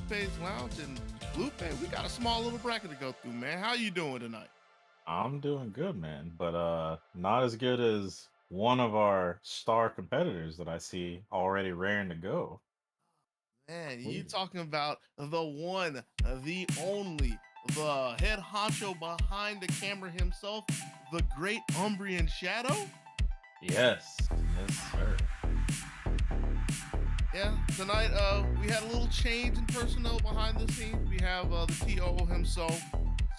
Blueface Lounge, and Blueface, we got a small little bracket to go through, man. How you doing tonight? I'm doing good, man, but not as good as one of our star competitors that I see already raring to go. Man, you Ooh. talking about the one, the only, the head honcho behind the camera himself, the great Umbrian Shadow? Yes, yes, sir. Yeah, tonight we had a little change in personnel behind the scenes. We have the TO himself,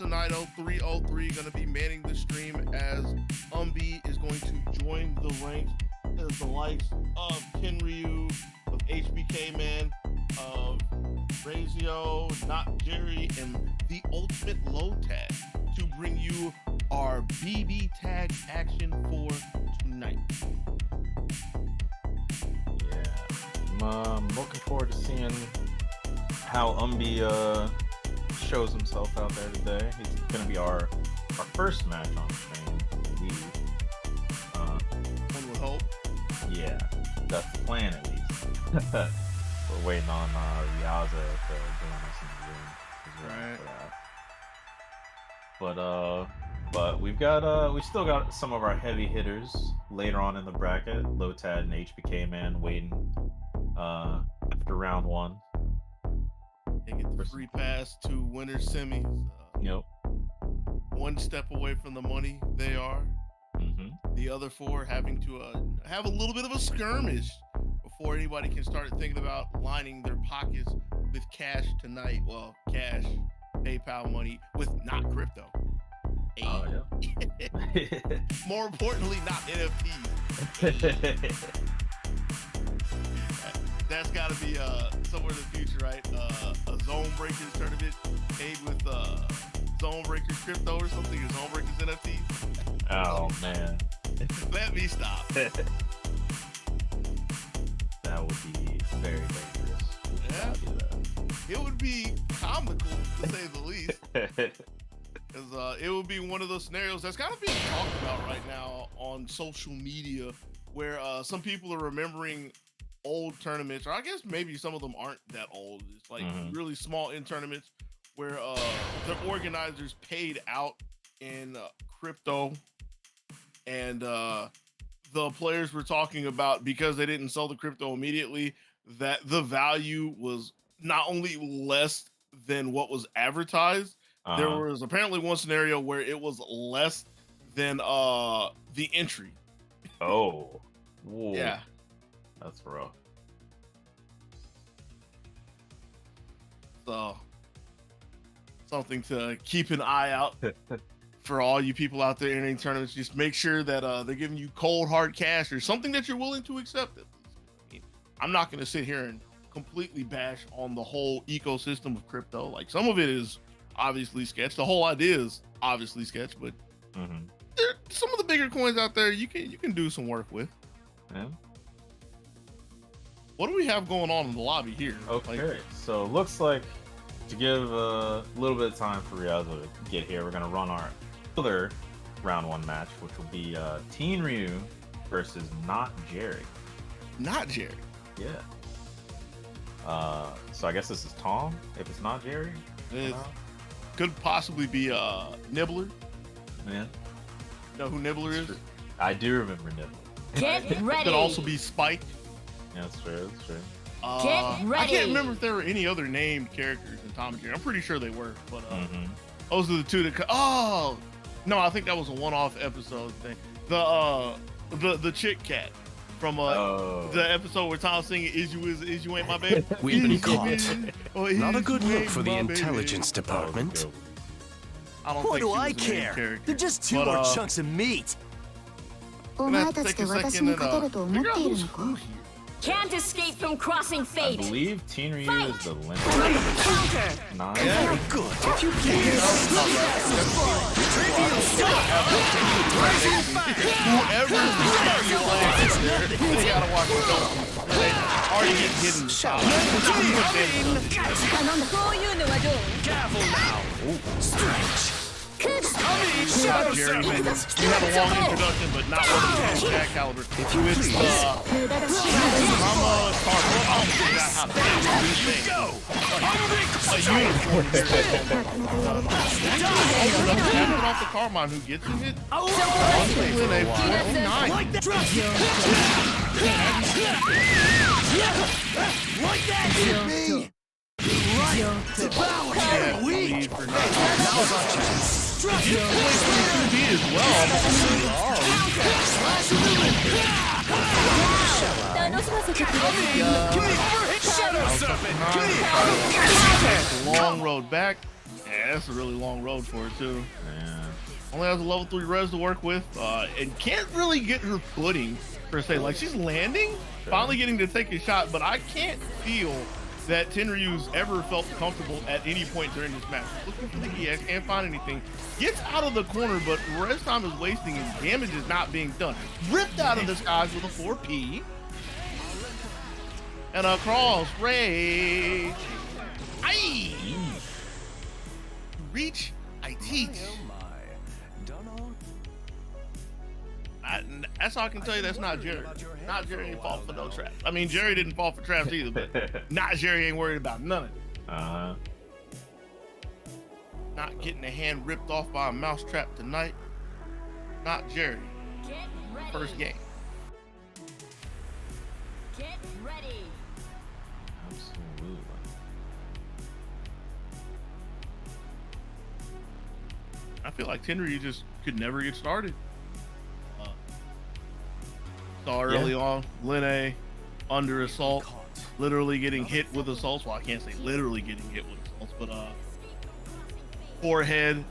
Sonito 303, going to be manning the stream as Umbi is going to join the ranks as the likes of Kenryu, of HBK Man, of Razio, Not Jerry, and the Ultimate Low Tag to bring you our BB Tag action for tonight. Yeah, I'm looking forward to seeing how Umbi shows himself out there today. He's gonna be our first match on stream, I believe. One would hope. Yeah, that's the plan at least. We're waiting on Riaza to join us in the room. He's waiting for that. But we still got some of our heavy hitters later on in the bracket. Lotad and HBK Man waiting after round one. They get the free pass to winter semis. Yep. One step away from the money they are. Mm-hmm. The other four having to have a little bit of a skirmish before anybody can start thinking about lining their pockets with cash tonight. Well, cash, PayPal money with not crypto. Oh yeah. More importantly, not NFTs. That's got to be somewhere in the future, right? A ZoneBreakers tournament paid with ZoneBreakers crypto or something, or ZoneBreakers NFTs. Oh man. Let me stop. That would be very dangerous. Yeah. It would be comical to say the least. Because it would be one of those scenarios that's kind of being talked about right now on social media, where some people are remembering old tournaments, or I guess maybe some of them aren't that old. It's like really small in tournaments where the organizers paid out in crypto, and the players were talking about, because they didn't sell the crypto immediately, that the value was not only less than what was advertised. There was apparently one scenario where it was less than the entry. Oh. Whoa. Yeah. That's rough. So, something to keep an eye out for all you people out there entering tournaments. Just make sure that they're giving you cold hard cash or something that you're willing to accept. At least. I mean, I'm not going to sit here and completely bash on the whole ecosystem of crypto. Like, some of it is obviously sketch. The whole idea is obviously sketch, but some of the bigger coins out there you can do some work with. Yeah. What do we have going on in the lobby here? Okay, so looks like, to give a little bit of time for Riazo to get here, we're going to run our other round one match, which will be Teen Ryu versus Not Jerry. Not Jerry? Yeah. So I guess this is Tom, if it's not Jerry. It could possibly be Nibbler. Yeah. You know who Nibbler is? True. I do remember Nibbler. Get ready. Could also be Spike. Yeah, that's true. That's true. Get ready. I can't remember if there were any other named characters in Tom and Jerry. I'm pretty sure they were, but those are the two that. Oh no, I think that was a one-off episode thing. The chick cat from the episode where Tom's singing "Is You Ain't My Baby." We've been caught. Not a Is good you look ain't for the my intelligence baby. department. I don't What think do she I was the main care? character. They're just two more chunks of meat. お前たちで私に勝てると思っているのか Can't escape from crossing I fate. believe Teen Ryu is the limit. Counter. Nine. Very good. If you please. Whoever's they gotta watch the film. They already get hit in the shot. そういうのはどう Careful now. Stretch. Not Jerry. You have a long introduction, but not one of the Jack caliber. It's Mama Carter. I don't figure out how to say these things. uniform here. Passing it off to Carmine, who gets in it. On to Lene, 409. Like that. Like that. Hit me. Right. Devour. Yeah, Weak. lead for now. B as well. Long road back. Yeah, that's a really long road for it too. Yeah. Only has a level 3 res to work with, and can't really get her footing per se. Like she's landing, finally getting to take a shot, but I can't feel that Tenryu's ever felt comfortable at any point during this match. Looking for the EX, can't find anything. Gets out of the corner, but rest time is wasting and damage is not being done. Ripped out of the skies with a 4P. And a cross rage. Aye! Reach, I teach. That's all I can tell you. That's not Jerry. Not Jerry ain't fall for no traps. I mean, Jerry didn't fall for traps either, but not Jerry ain't worried about none of it. Not getting a hand ripped off by a mouse trap tonight. Not Jerry. First game. Get ready. Absolutely. I feel like Tenryu just could never get started. Saw early on, Lene under assault, literally getting hit with assaults. Well, I can't say literally getting hit with assaults, but forehead,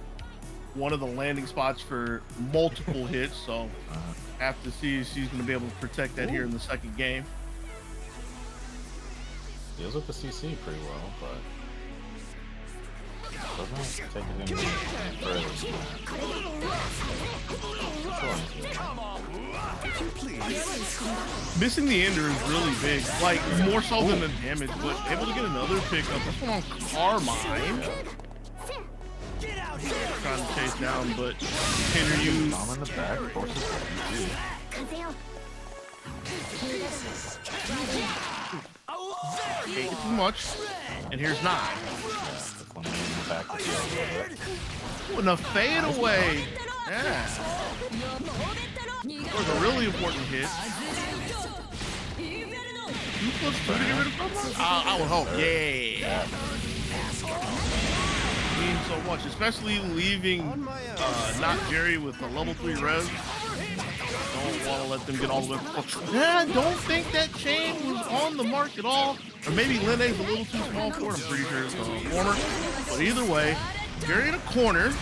one of the landing spots for multiple hits. So have to see if she's going to be able to protect that here in the second game. Deals with the CC pretty well, but doesn't take it any further. Missing the ender is really big, like more so than the damage, but able to get another pickup. This one on Carmine. Trying to chase down, but Tenryu. Bomb in the back, forces Ain't too much. And here's 9. And a fade away. Yeah. That was a really important hit. 2+2 to get rid of Carmine? I would hope. Yeah. Means so much, especially leaving not Jerry with a level 3 res. Don't want to let them get all the way. I don't think that chain was on the mark at all. Or maybe Lene's a little too small for it. I'm pretty sure it's a warmer. But either way, Jerry in a corner.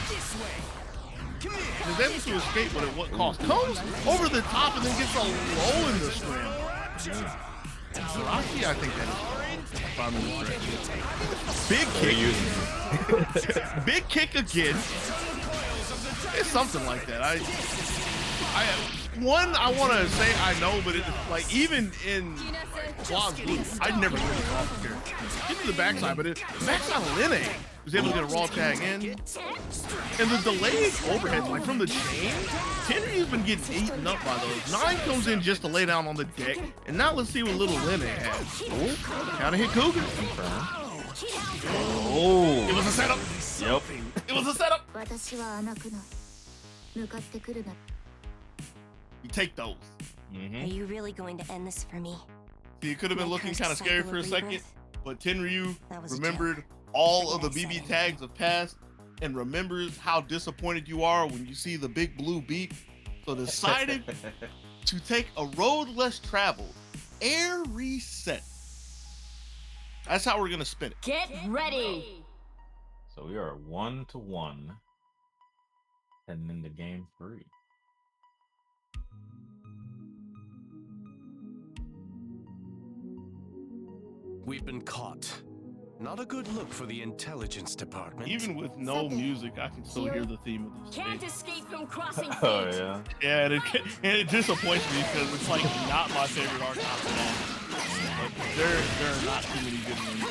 Is able to escape, but at what cost? Comes over the top and then gets a low in the scramble. Rocky, I think that is. If I'm in the correct. Big kick. Big kick again. It's something like that. I want to say I know, but it's like even in Blazblue, I'd never really off here. Get to the backside, but backside of Lene was able to get a raw tag in. And the delayed overheads, like from the chain, Tenryu's been getting eaten up by those. 9 comes in just to lay down on the deck. And now let's see what little Lene has. Oh, gotta hit Cougar. Oh. It was a setup. Yep. It was a setup. 私は甘くない向かってくるな You take those. Are you really going to end this for me? See, it could have been looking kind of scary for a second, but Tenryu That was a remembered all of the BB tags of past and remembers how disappointed you are when you see the big blue beep. So decided to take a road less traveled, air reset. That's how we're gonna spin it. Get ready. So we are 1-1 heading into game 3. We've been caught. Not a good look for the intelligence department. Even with no music, I can still hear the theme of this Can't stage. escape from crossing Oh fate. yeah. Yeah, and it disappoints me because it's like not my favorite art at all. Like, there are not too many good ones.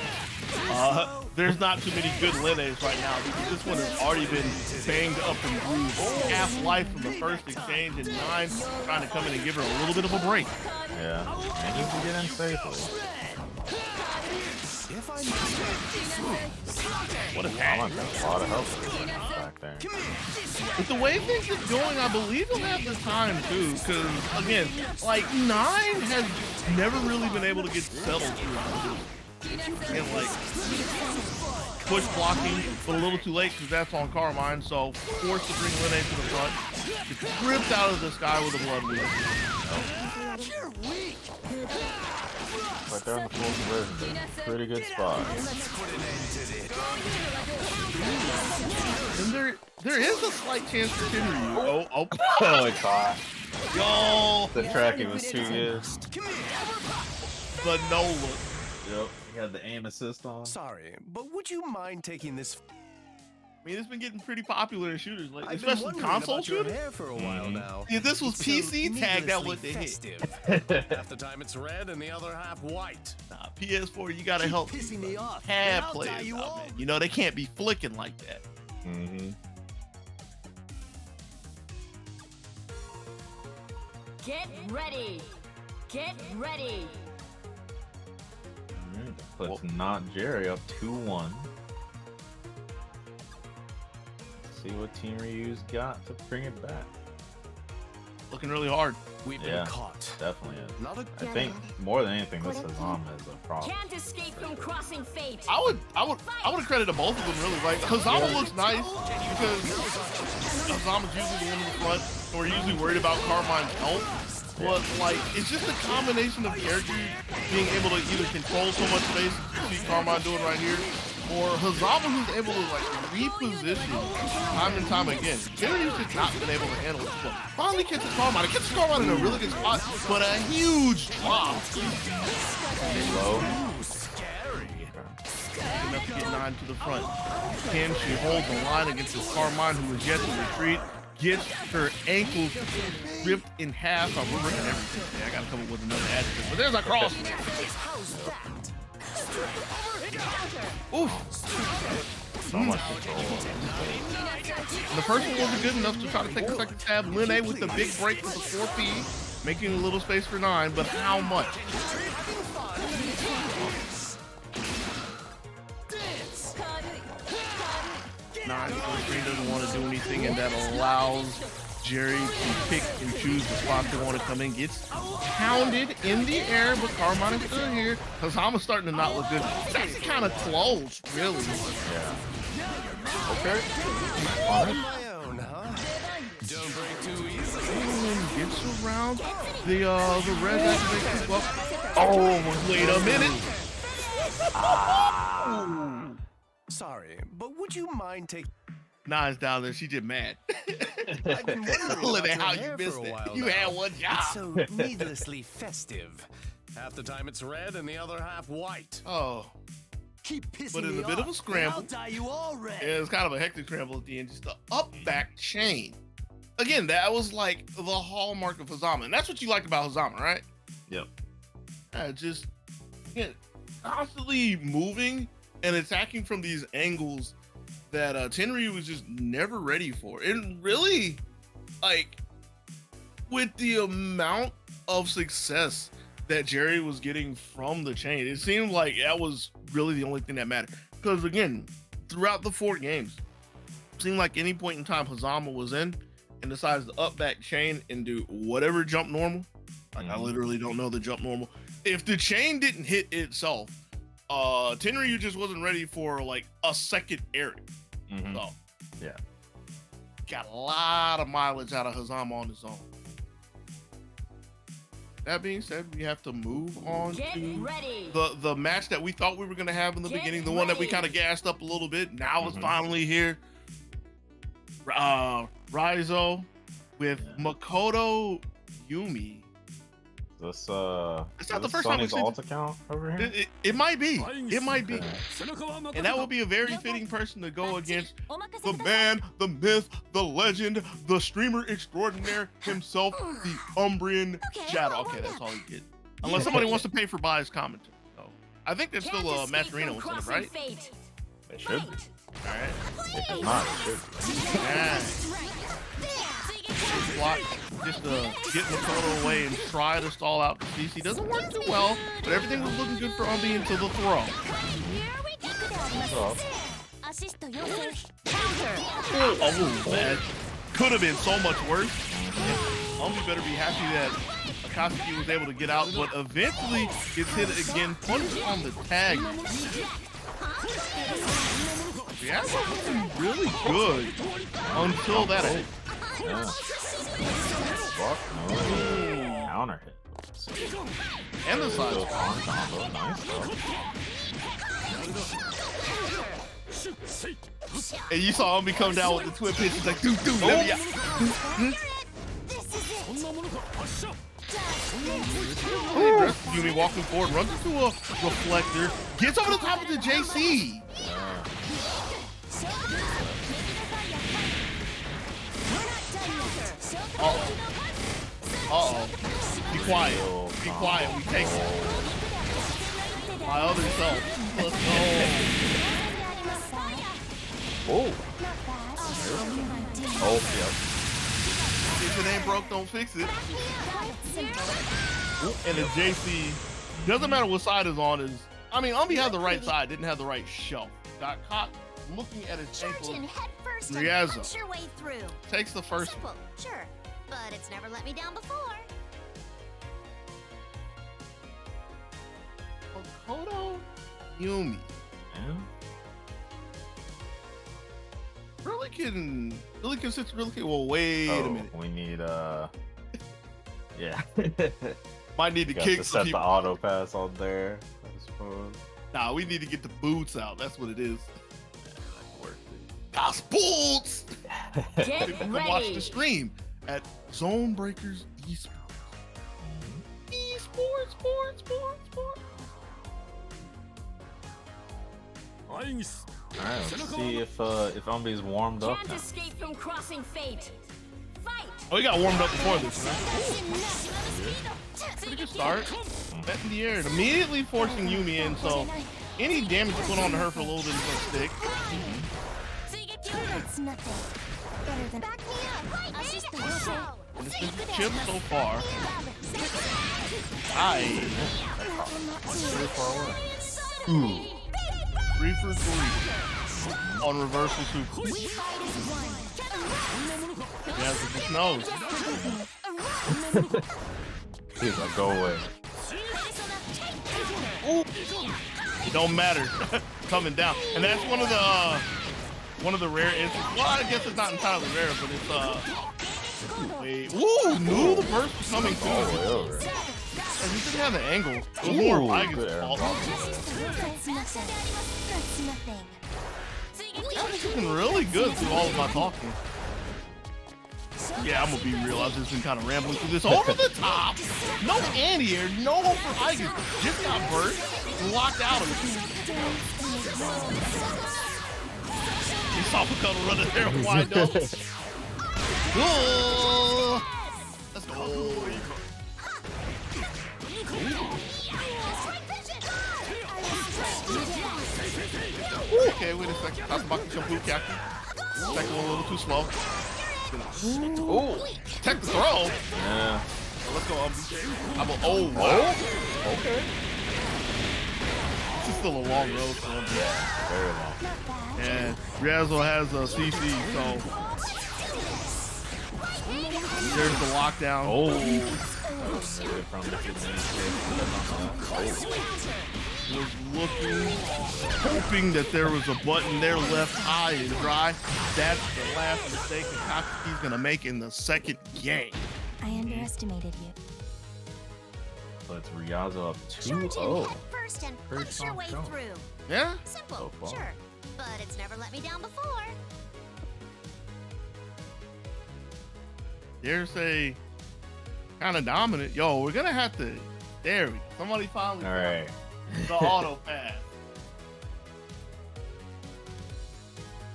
There's not too many good Lenes right now because this one has already been banged up and bruised. Half life from the first exchange, and 9 trying to come in and give her a little bit of a break. Yeah. And you can get in safely. If I What a talent. Got a lot of help back there. With the way things are going, I believe he'll have the time too, because again, like 9 has never really been able to get settled throughout this. And like push blocking, but a little too late because that's on Carmine, so forced to bring Linne to the front. Gets ripped out of the sky with a blood wheel. Right there on the full conversion. Pretty good spot. And there is a slight chance for Tenryu. Oh, Oh, it's hot. yo, The tracking was too good. the no look. Yep, he had the aim assist on. Sorry, but would you mind taking this? I mean, it's been getting pretty popular in shooters, like I've been especially wondering console about your shooters. hair for a while now. Yeah, this was So PC tagged out needlessly what they hit. festive. Half the time it's red and the other half white. Nah, PS4, you gotta help Pissing me off. pad and I'll tie players you out, all. man. You know they can't be flicking like that. Mm-hmm. Get ready. Get ready. Puts not Jerry up 2-1. See what Team Ryu's got to bring it back. Looking really hard. We've been Yeah. caught. Definitely is. Not a I think more than anything, this Hazama is a problem. Can't escape from crossing fate. I would credit to both of them really. Like Hazama looks nice because Hazama's usually the one in the front, and we're usually worried about Carmine's health. But like, it's just a combination of characters being able to either control so much space, you see Carmine doing right here, or Hazama who's able to like reposition time and time again. Jerry's just not been able to handle it. So finally catches Carmine. It catches Carmine in a really good spot, but a huge drop. Low. Enough to get 9 to the front. Can she hold the line against this Carmine who is yet to retreat? Gets her ankles ripped in half. I'm ripping everything. I gotta come up with another adjective. But there's a cross. Oof. So much control. And the first one wasn't good enough to try to take a second stab. Linne with the big break with the 4P, making a little space for 9, but how much? 9 doesn't want to do anything, and that allows Jerry to pick and choose the spots they want to come in. Gets pounded in the air, but Carmine is still here. Hazama's starting to not look good. It's actually kind of close, really. Yeah. Okay. On my own, huh? Don't break too easily. Gets around the red activation. Well, oh, wait a minute. Sorry, but would you mind taking? Nine's down there. She just mad. I've been wondering Look about at how your you hair missed for a it. while You now. had one job. It's so needlessly festive. Half the time it's red and the other half white. Oh, Keep pissing but in me a bit of off, a scramble. I'll tie you all red. It was kind of a hectic scramble at the end. Just the up back chain. Again, that was like the hallmark of Hazama, and that's what you like about Hazama, right? Yep. Just constantly moving and attacking from these angles that Tenryu was just never ready for. And really, like, with the amount of success that Jerry was getting from the chain, it seemed like that was really the only thing that mattered. Because again, throughout the 4 games, it seemed like any point in time Hazama was in and decides to up back chain and do whatever jump normal. Like, I literally don't know the jump normal. If the chain didn't hit itself, Tenryu just wasn't ready for like a second area. So Yeah. got a lot of mileage out of Hazama on his own. That being said, we have to move on Get to ready. the match that we thought we were going to have in the Get beginning, the one that we ready. kind of gassed up a little bit. Now it's finally here. Raizo with Makoto Yumi. This It's not the is first time Sonny's we've seen alt account over here. It might be. It might be. Okay. And that would be a very fitting person to go against the man, the myth, the legend, the streamer extraordinaire himself, the Umbrian Shadow. Okay, that's all you get. Unless somebody wants to pay for biased commentary. So, I think there's still a Matcherino incentive, right? It should be. All right. If it's not, it should be. Yeah. Block just to get Makoto away and try to stall out the CC. Doesn't work too well, but everything was looking good for Umbi until the throw. So, Oh man, could have been so much worse. Umbi better be happy that Akatsuki was able to get out, but eventually gets hit again, punched on the tag. Yeah, that was really good until that. Yeah. Fuck no. Counter hit. And the side. On combo. Nice though. And you saw Umbi come down with the twin pitch. He's like, dude, let me out. Yumi walking forward, runs into a reflector, gets over the top of the JC. Uh-oh. Be quiet. Be quiet. We take it. My other self. Let's go. Oh. Oh, yep. If it ain't broke, don't fix it. And the JC, doesn't matter what side is on, I mean, Umbi had the right side, didn't have the right shelf. Got caught looking at his ankle. Ryazo takes the first one. Sure, but it's never let me down before. Kodo Yumi. Yeah. Really can, well, wait a minute. We need, yeah. Might need to Got kick to some set the people. auto pass on there, I suppose. Nah, we need to get the boots out. That's what it is. Got boots! Get Come watch the ready. stream at ZoneBreakers Esports. Esports, sports. Alright, let's see if Umbi's warmed up Can't now. escape from crossing fate. Fight. Oh, he got warmed up before this, man. Pretty good start. Net in the air, and immediately forcing Yumi in, so any damage put on her for a little bit is gonna stick. That's nothing. Better than back me up. And it's been chipped so far. Aye. Pretty far away. 3 for 3 on reversal super. Yeah, it just knows. He's like, go away. Ooh. It don't matter. Coming down, and that's one of the rare instances. Well, I guess it's not entirely rare, but it's wait. Ooh, knew the burst was coming too. All the way over. And he didn't have the angle. It was more Ooh, Igus' good air fault. ball. That's nothing. It's been really good through all of my talking. Yeah, I'm gonna be real. I've just been kind of rambling through this. Over the top. No anti-air. No hope for Igus. Just got burst. Locked out of it. You saw Piccolo running there wide open. Oh, let's go. Okay, wait a second. Tatsumaki Shampoo Kaki. Second one a little too slow. Ooh, tech the throw. Yeah. Let's go, oh, wow. Okay. This is still a long road for him. Very long. And Ryazo has a CC, so there's the lockdown. Oh. Was looking, hoping that there was a button there left high and dry. That's the last mistake that Katsuki's gonna make in the second game. I underestimated you. So it's Ryazo up Charge 2-0. in head first and Pretty push your strong way showing. through. Yeah? Simple, So far. sure, but it's never let me down before. There's a kind of dominant. Yo, we're gonna have to. There we go. Somebody finally. All right. The auto pass.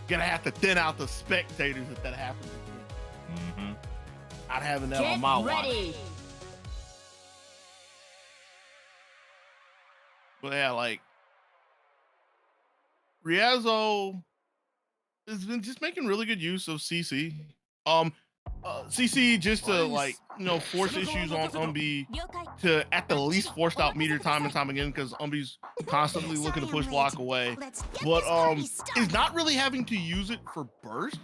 Gonna have to thin out the spectators if that happens again. Mm-hmm. Not having that Get on my watch. ready. But yeah, like Ryazo has been just making really good use of CC. CC just to like force issues on Umbi to at the least forced out meter time and time again because Umbi's constantly looking to push block away, but is not really having to use it for burst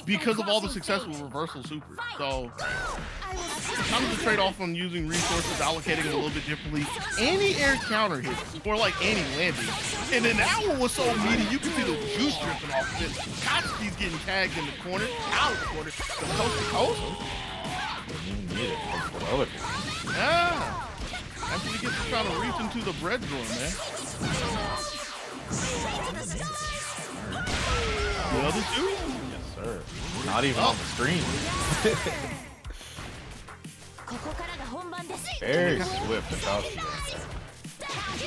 because of all the successful reversal super. So kind of the trade-off on using resources, allocating them a little bit differently. Any-air counter hit, or like any-landing. And then that one was so meaty, you can see the juice dripping off of it. Katsuki's getting tagged in the corner, out of the corner, the coast to coast. Didn't even need it. That's what other people. Yeah. After he gets to trying to reach into the bread drawer, man. The other two? Yes, sir. Not even on the screen. Very swift Akatsuki.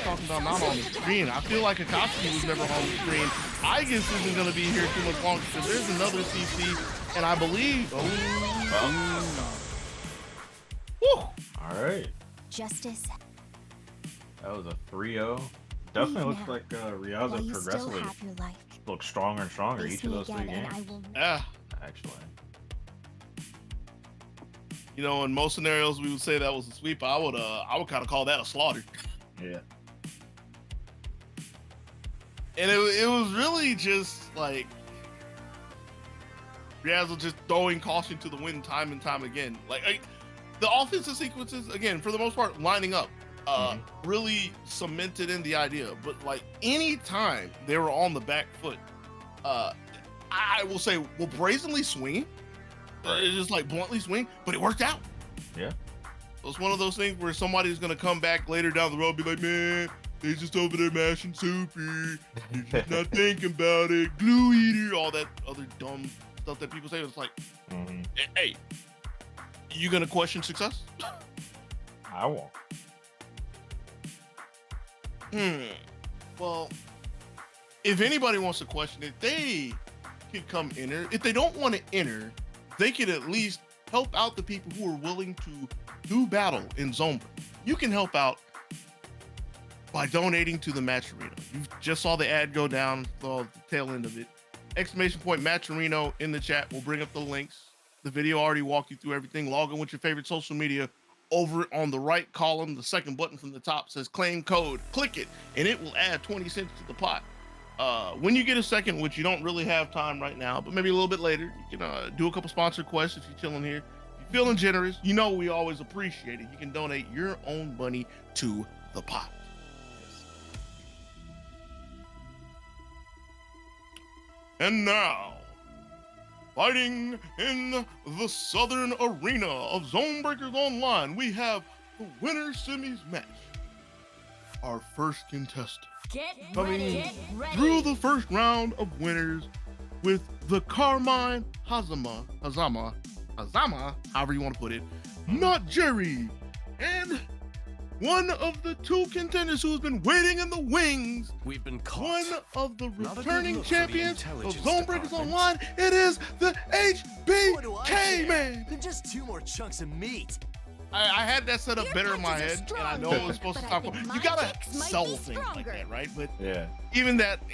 Talking about not on the screen. I feel like Akatsuki was never on the screen. I guess isn't going to be here too much longer because there's another CC, and I believe. Woo! All right. Justice. That was a 3-0. Definitely looks like Ryaza progressively looks stronger and stronger each of those 3 games. Yeah. Actually. In most scenarios we would say that was a sweep. I would kind of call that a slaughter. Yeah. And it was really just like Ryaza just throwing caution to the wind time and time again. Like the offensive sequences, again, for the most part, lining up, really cemented in the idea. But like any time they were on the back foot, I will say, will brazenly swing. It's just like bluntly swing, but it worked out. Yeah. It's one of those things where somebody's gonna come back later down the road and be like, man, they just over there mashing soupy. They're just not thinking about it. Glue eater, all that other dumb stuff that people say. It's like, hey, you gonna question success? I won't. Well, if anybody wants to question it, they can come enter. If they don't want to enter, they can at least help out the people who are willing to do battle in ZoneBreakers. You can help out by donating to the Matcherino. You just saw the ad go down, saw the tail end of it. ! Matcherino in the chat. We'll bring up the links. The video already walked you through everything. Log in with your favorite social media. Over on the right column, the second button from the top says claim code. Click it, and it will add 20 cents to the pot. When you get a second, which you don't really have time right now, but maybe a little bit later, you can do a couple sponsor quests if you're chilling here. If you're feeling generous, we always appreciate it. You can donate your own money to the pot. And now, fighting in the Southern Arena of ZoneBreakers Online, we have the winner semis match. Our first contestant coming through the first round of winners with the Carmine Hazama, however you want to put it, not Jerry, and one of the 2 contenders who has been waiting in the wings. We've been caught. One of the returning champions of ZoneBreakers Online. It is the HBK man. They're just 2 more chunks of meat. I had that set up better in my head, and I know it was supposed to talk about. You gotta sell things like that, right? But yeah, even that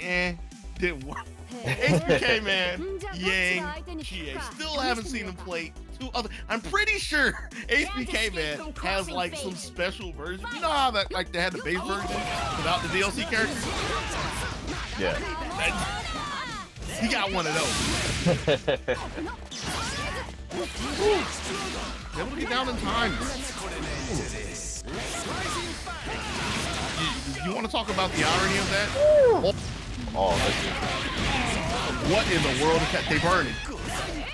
didn't work. HBK man, Yang, Chie. Still haven't seen him play 2 other. I'm pretty sure HBK man has like some special version. You know how that like they had the base version without the DLC characters? Yeah. He got one of those. Able to get down in time. You want to talk about the irony of that? Oh, what in the world is that? They burning.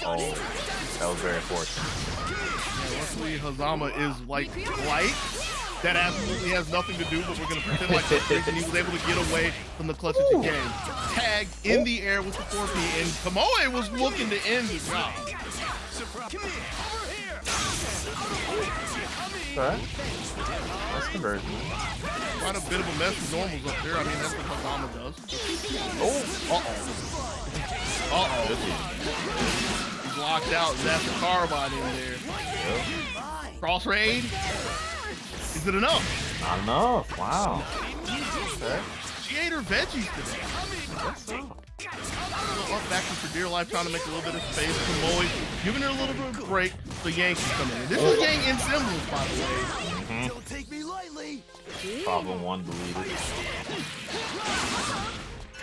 Oh, that was very unfortunate. Yeah, luckily, Hazama is like light. That absolutely has nothing to do, but we're going to pretend like this, and he was able to get away from the clutch of the game. Tagged in the air with the 4P, and Tomoe was looking to end the job. Alright. That's conversion. Quite a bit of a mess with normals up there. I mean, that's what Hazama does. He's locked out. That's the carbine in there. Cross raid. Is it enough? Not enough. Wow. Okay. She ate her veggies today. I guess so. back for dear life, trying to make a little bit of space for Moe, giving her a little bit of a break. The Yang can come in. This is Yang in symbols, by the way. Don't take me lightly. Problem 1 deleted.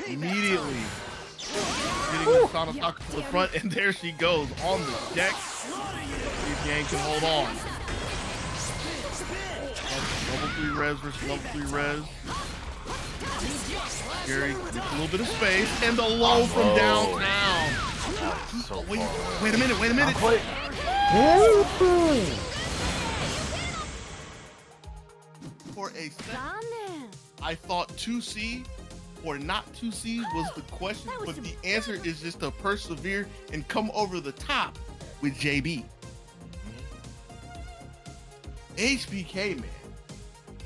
Immediately getting the Sanataka to the front, and there she goes on the deck. See if Yang can hold on. Level 3 res versus level 3 res. Jerry gets a little bit of space, and the low from downtown. So Wait a minute. For a second, I thought 2C or not 2C was the question, but the answer is just to persevere and come over the top with JB. HBK, man,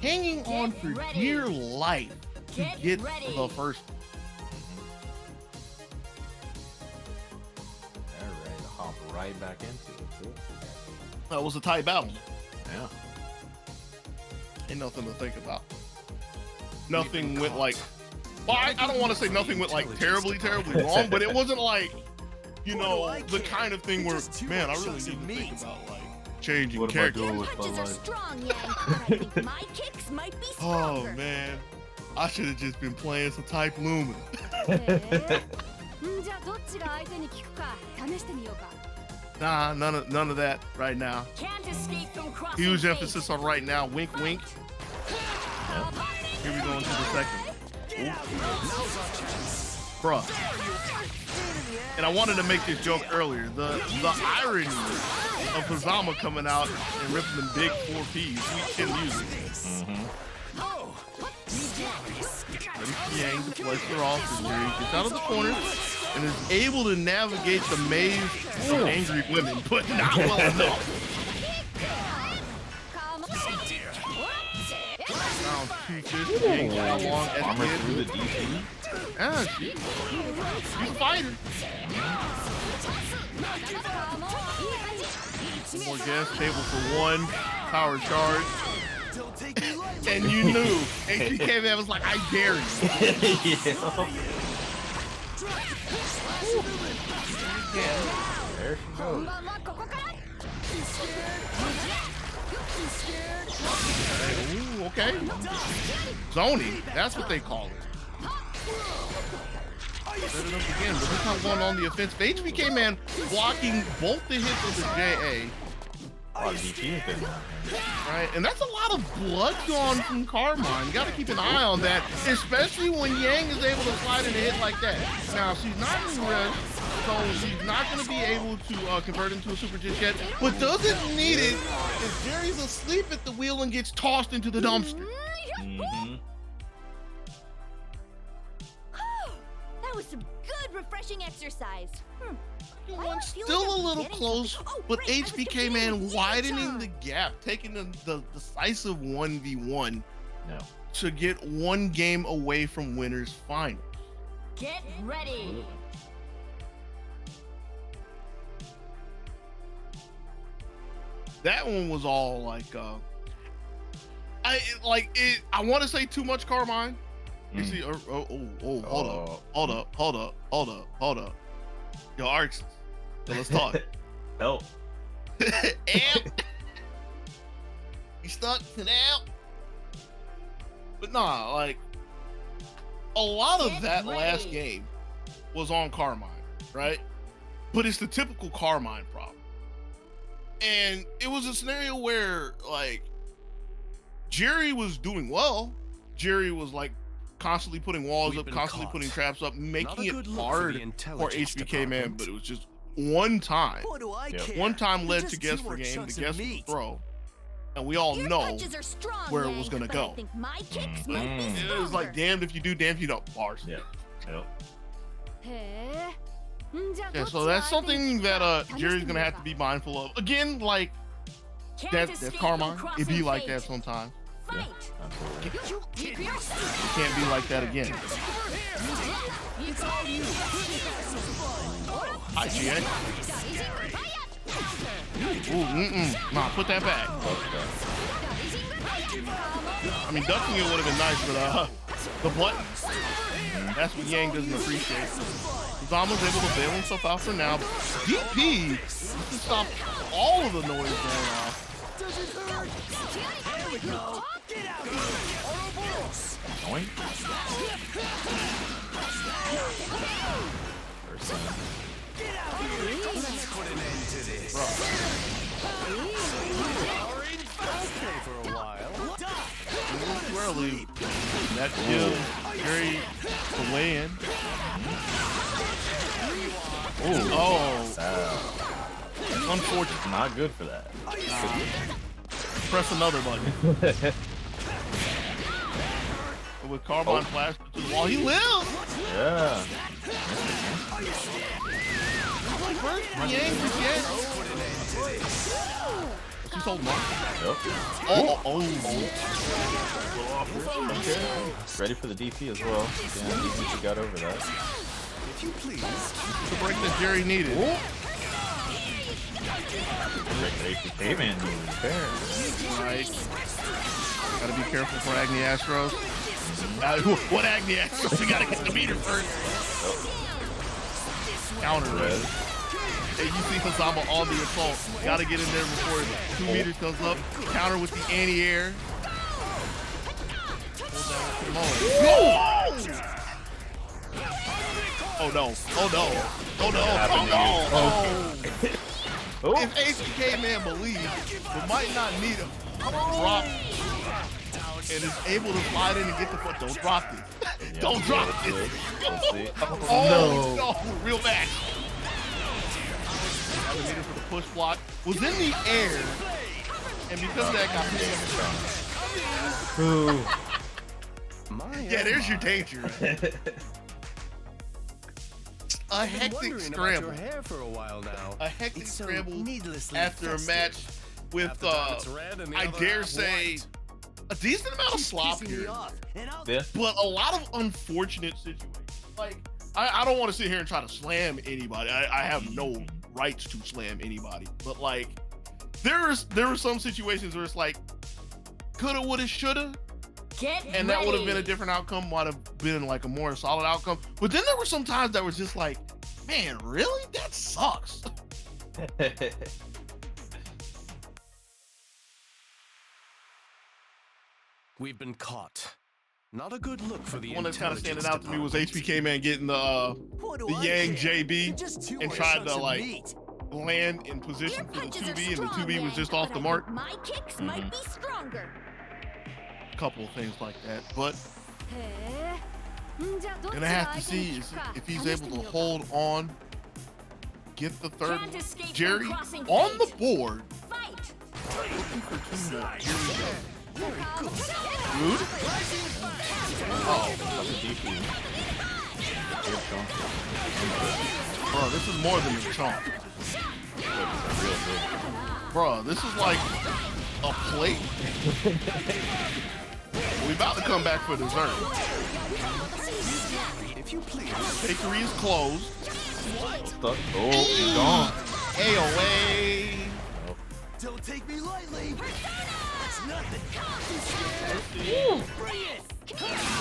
hanging on for dear life to get the first one. Alright, hop right back into it, too. That was a tight battle. Yeah. Ain't nothing to think about. Nothing went like, well, I don't want to say nothing went like terribly wrong, but it wasn't like, you know, the kind of thing where, man, I really need to think about like changing characters. Punches are strong, Yang, but I think my kicks might be stronger. Oh man, I should have just been playing some Type Lumen. Nah, none of that right now. Can't escape from crossing Huge fate. emphasis on right now. Wink, wink. Here we go into the second. Bruh. And I wanted to make this joke earlier. The irony of Hazama coming out and ripping them big 4Ps, sweet chin music. Ready for Yang to flush her off. Jerry gets out of the corner and is able to navigate the maze of angry women, but not well enough. Round 250, Yang got long at the end. Through the DC. Yeah, she's a fighter. More gas, table for 1, power charge. And you knew HBK man was like, I dare you. There she goes. Ooh, okay. Zoning, that's what they call it. Set it up again, but this time going on the offensive. HBK man blocking both the hits of the JA. Right, and that's a lot of blood gone from Carmine. You got to keep an eye on that, especially when Yang is able to slide in a hit like that. Now, she's not in red, so she's not going to be able to convert into a super just yet, but doesn't need it if Jerry's asleep at the wheel and gets tossed into the dumpster. That was some good, refreshing exercise. Still a little close, but HBK man widening the gap, taking the decisive 1v1 to get one game away from winners final. Get ready. That one was all like, I want to say too much Carmine. You see, hold up. Yo, Arx, let's talk. Help. Amp. You stuck to now? But nah, like, a lot of that last game was on Carmine, right? But it's the typical Carmine problem. And it was a scenario where, like, Jerry was doing well. Jerry was, like, constantly putting walls up, constantly putting traps up, making it hard for HBK man, but it was just one time. One time led to guess for game, the guess for throw. And we all know where it was going to go. It was like, damned if you do, damned if you don't. Bars. Yeah, so that's something that Jerry's going to have to be mindful of. Again, like, that's Carmine. It be like that sometimes. yeah, You can't be like that again. Hi, GA. Ooh, nah, put that back. I mean, ducking it would have been nice, but the button. That's what Yang doesn't appreciate. Zama's able to bail himself out for now. DP can stop all of the noise going off. Joint. Let's put an end to this. Okay for a while. A little too early. That gives Jerry the way in. Oh. Unfortunate. Not good for that. Press another button. With Carbine flash to the wall, he lives. Yeah. Yang again. She's holding on. Yep. Okay. Ready for the DP as well. Yeah, DP got over that. If you please. The break that Jerry needed. Hey man, Right. Gotta be careful for Agni Astros. What Agni Astros? We gotta get the meter first. Counter red. Hey, you see Hazama on the assault. Gotta get in there before 2 meters comes up. Counter with the anti-air. Oh no. Oh no. Oh no. Oh no. Oh. If HBK man believes, we might not need him. Drop and is able to slide in and get the foot. Don't drop this. Don't drop this. Oh no. Real bad. Navigator for the push block. Was in the air. And because of that got yeah, there's your danger. A hectic scramble. For a while now. A hectic It's so scramble needlessly after a festive. match with, Half the time it's red and the I other dare half say, white. a decent amount of slop Pissing me here. off, and I'll Yeah. But a lot of unfortunate situations. Like, I don't want to sit here and try to slam anybody. I have no rights to slam anybody. But like, there were some situations where it's like, coulda, woulda, shoulda. And that would have been a different outcome, might have been like a more solid outcome. But then there were some times that was just like, man, really? That sucks. We've been caught. Not a good look for the The one that's kind of intelligence standing out to me was department. HBK man getting the What do the I Yang care? JB You're just two and more tried chunks to of like meat. land in position for the punches are 2B, and the strong, 2B was Yang, just off but the I mark. think my kicks might be stronger. A couple of things like that, but へえ。じゃあどっち gonna が have to 相手 see に is 効くか if he's 試し able てみ to ようか。 hold on, get the third. Can't escape from Jerry crossing on the fate. board. Fight. Looking for 2 more. Here we go. Good. Rude. Oh, That's a DP. Good chunk. bro, this is more than a chomp. Real good. Bro, this is like a plate. We about to come back for dessert. If you please. Bakery is closed. Stuck. Oh, he's gone. AOA. Don't take me lightly. It's nothing.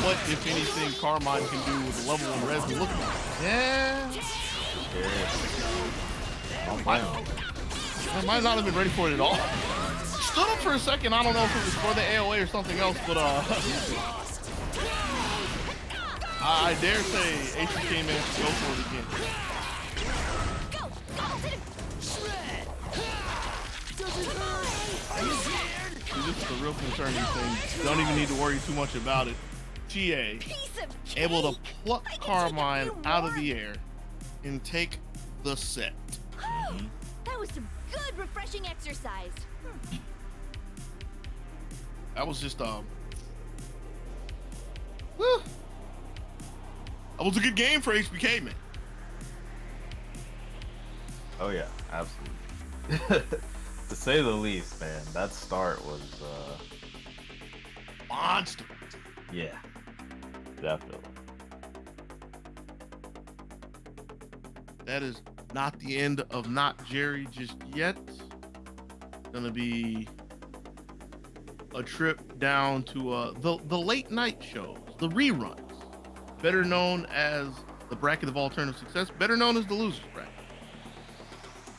What, if anything, Carmine can do with the level of res we're looking at? Yeah. I might not have been ready for it at all. Stood up for a second. I don't know if it was for the AOA or something else, but I dare say HBK man should go for it again. See, this is a real concerning thing. Don't even need to worry too much about it. TA able to pluck Carmine out of the air and take the set. That was some good, refreshing exercise. That was just whew. That was a good game for HBK man. Oh yeah, absolutely. To say the least, man, that start was Monster. yeah, definitely. That is not the end of Not Jerry just yet. Gonna be a trip down to the late night shows. the reruns, better known as the bracket of alternative success, better known as the losers bracket.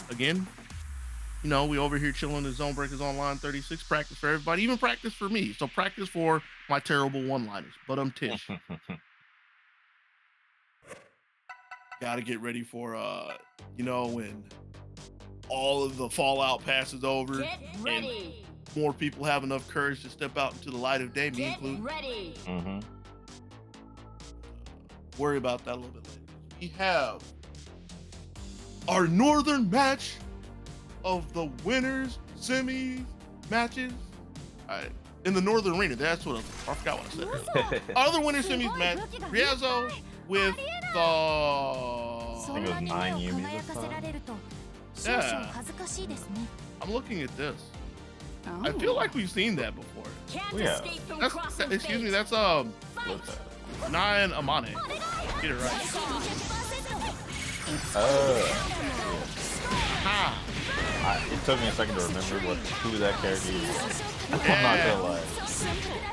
Again, you know, we over here chilling in ZoneBreakers Online 36, practice for everybody, even practice for me. So practice for my terrible one-liners, but I'm Tish. Gotta get ready for, you know, when all of the fallout passes over and more people have enough courage to step out into the light of day, me included. Worry about that a little bit later. We have our northern match of the winners semis matches. All right, in the northern arena. That's what I forgot what I said. Other winners semis match. Riazzo with the. I think it was 9 Yumi this time. Yeah. I'm looking at this. I feel like we've seen that before. Yeah. That's, excuse me. That's 9 Amane. Get it right. It took me a second to remember who that character is. I'm not gonna lie.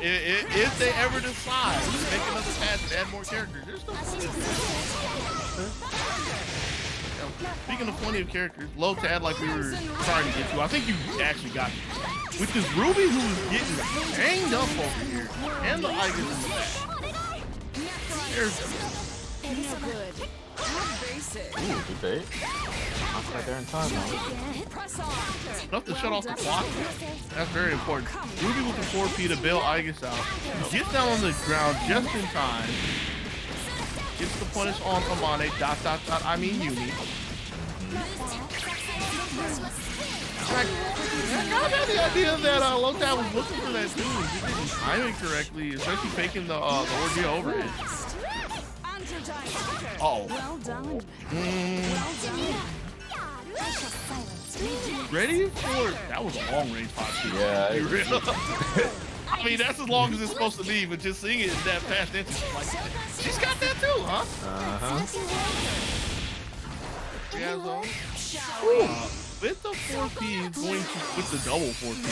If they ever decide to make another patch and add more characters, there's no Speaking of plenty of characters, low to add like we were trying to get to, I think you actually got it. With this R.O.B who is getting hanged up over here, and the Igus in the back. Ooh, good bait. Not right there in time, though. Enough to shut off the clock. That's very important. R.O.B with the 4P to bail Igus out. Gets down on the ground just in time. Gets the punish on Amane. ... I mean Yumi. I got the idea that Lotat was looking for that too. He didn't time it correctly, especially faking the ordeal overhead. Oh. Well done. Ready for that was a long range pop. Yeah. I mean, that's as long as it's supposed to be, but just seeing it that fast into like she's got that too, huh? Yeah, so with the 4P going to with the double 4P.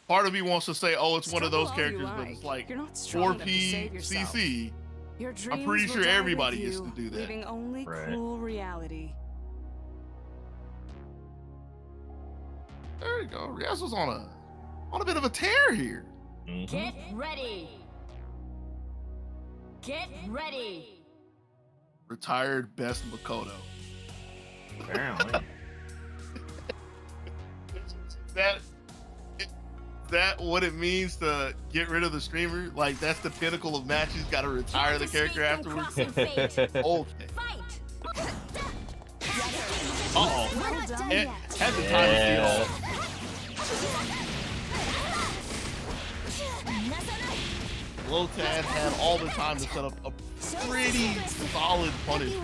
Part of me wants to say, oh, it's one of those characters, but it's like 4P CC. I'm pretty sure everybody gets to do that. Only Right. cruel reality. There you go. Riazzo's on a bit of a tear here. Get ready. Get ready. Retired best Makoto. Apparently. That what it means to get rid of the streamer? Like that's the pinnacle of matches. Got to retire the character afterwards. Okay. Uh-oh. It had the time to steal. Lotad had all the time to set up a pretty solid punish.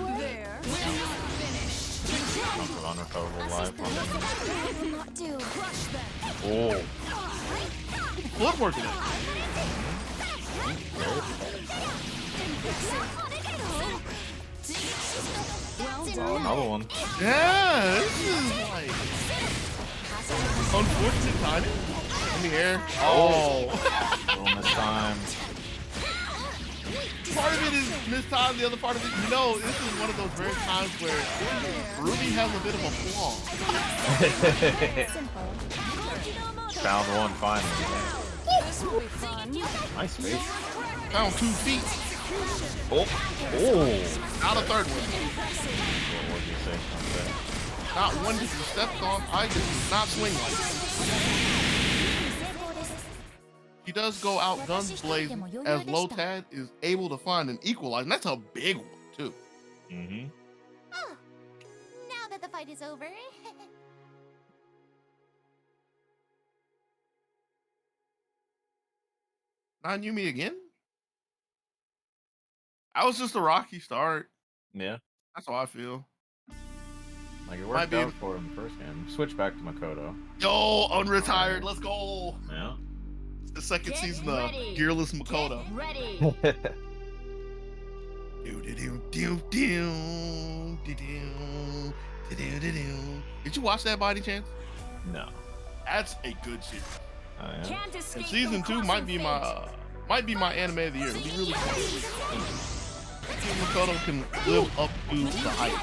Oh. Flip working it. Oh, another one. Yeah, this is like unfortunate timing. In the air. Oh. This time. Part of it is mistime, the other part of it, you know, this is one of those rare times where R.O.B has a bit of a flaw. Found one finally. Nice space. Found 2 feet. Oh. Not a third one. What would you say? Okay. Not one that you stepped on. I just not swing like it. He does go out guns blazing as Lotad is able to find an equalizer. And that's a big one, too. Mm-hmm. Oh, now that the fight is over. Not Yumi again? That was just a rocky start. Yeah. That's how I feel. Like it worked out for him first game. Switch back to Makoto. Yo, unretired. Let's go. Yeah. It's the second season of Gearless Makoto. Did you watch that by any chance? No. That's a good series. Oh, yeah. Can't escape And season from 2 might be crossing my anime of the year. It'll be really cool. Makoto can live up to the hype.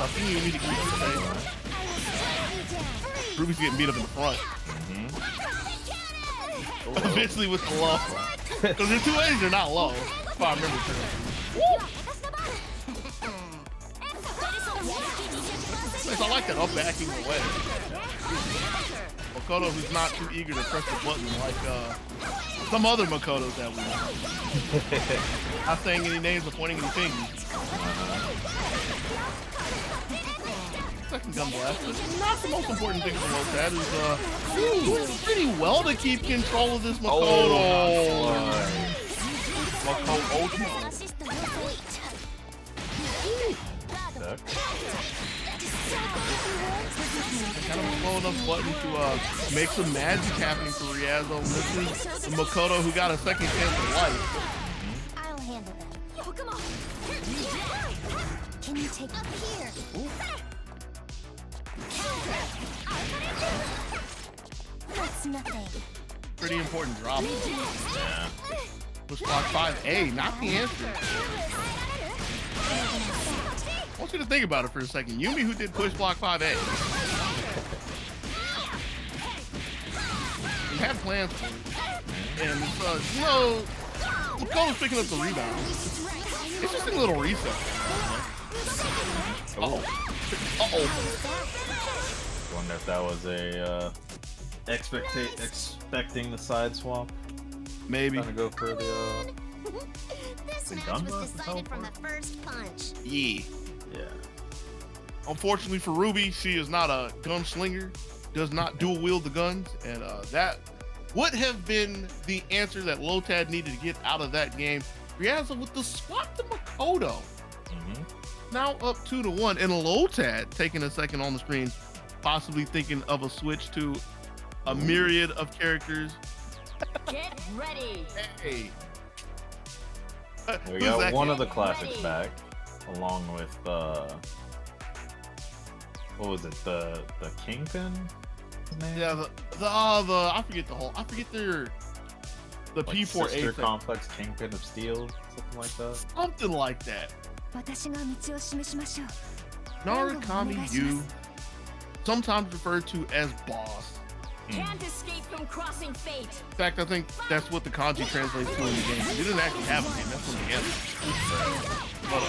I think you need to keep it safe. Ruby's getting beat up in the front. Eventually with the low. Because their 2As are not low. If I remember correctly. I like that up backing away. Makoto who's not too eager to press the button like some other Makotos that we know. Not saying any names or pointing any fingers. Second gun blast, but not the most important thing for Lotad is doing pretty well to keep control of this Makoto. Makoto. Kind of a slow enough button to make some magic happening for Riazzo. This is the Makoto who got a second chance of life. I'll handle them. Oh, come on. Can you take up here? That's nothing. Pretty important drop. Yeah. Push block 5A, not the answer. I want you to think about it for a second. Yumi who did push block 5A. He had plans for it. And you know, Makoto's picking up the rebound. It's just a little reset. Wonder if that was a expecting the side swap. Maybe. Trying to go for the This The match gun was blast decided from the teleport? first punch. Yeah. yeah. Unfortunately for Ruby, she is not a gunslinger, does not dual wield the guns, and that would have been the answer that Lotad needed to get out of that game. Riazzo with the swap to Makoto. Now up 2-1, and Lotad taking a second on the screen, possibly thinking of a switch to a myriad of characters. Get ready. Hey. We Who's got that one kid? of the classics back, along with what was it? The Kingpin? His name? Yeah, I forget their Like P4A Sister thing. Complex Kingpin of Steel, something like that. Something like that. 私が道を示しましょう Narukami Yu, sometimes referred to as boss. Can't escape from crossing fate. In fact, I think that's what the kanji translates to in the game. It didn't actually have a name, that's from the answer. But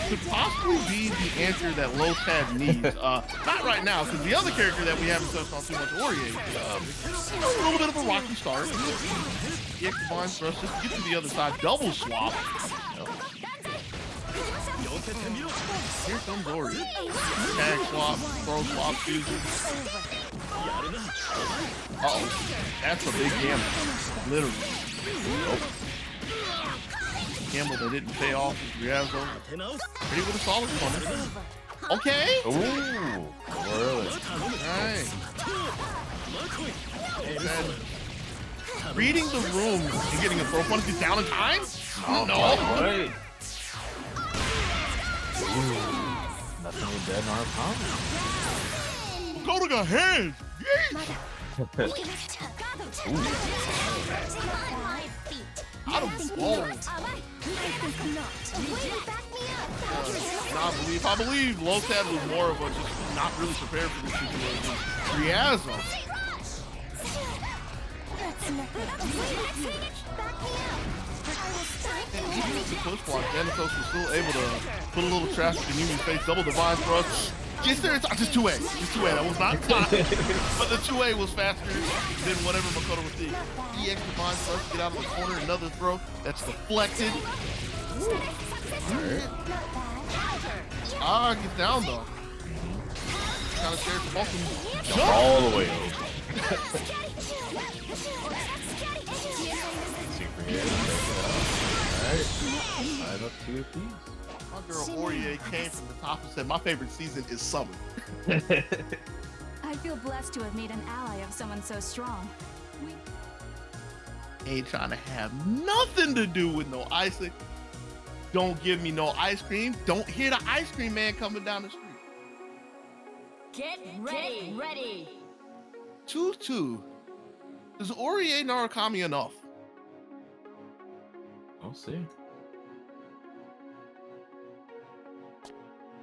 could possibly be the answer that Lotad needs. Not right now, because the other character that we haven't touched on too much, Orie, a little bit of a rocky start. EX Divine Thrust just to get to the other side, double swap. Here comes Ori. Tag swap, throw swap, fusion. Uh-oh. That's a big gamble. Literally. Gamble that didn't pay off with Riazzo. Pretty with a solid opponent. Okay. Ooh, really? Alright. Reading the room and getting a throw punch is down in time? Oh, no. Wait. Nothing with dead Narukami. Makoto got hands. Out of balls. I believe Lotad was more of a just not really prepared for this situation. Riazzo. And even with the push block, Thanatos was still able to put a little traffic in Yumi's face, double divine thrust. Yes, there it's just 2A. Just 2A. That was not top. But the 2A was faster than whatever Makoto was seeing. EX divine thrust, get out of the corner, another throw. That's deflected. Right. Gets down though. Kind of shares the bulk and jump all the way over. Super hit. Alright. Right up to a piece. My girl Orie came from the top and said, my favorite season is summer. I feel blessed to have made an ally of someone so strong. Ain't trying to have nothing to do with no icing. Don't give me no ice cream. Don't hear the ice cream man coming down the street. Get ready. 2-2. Is Orie Narukami enough? We'll see.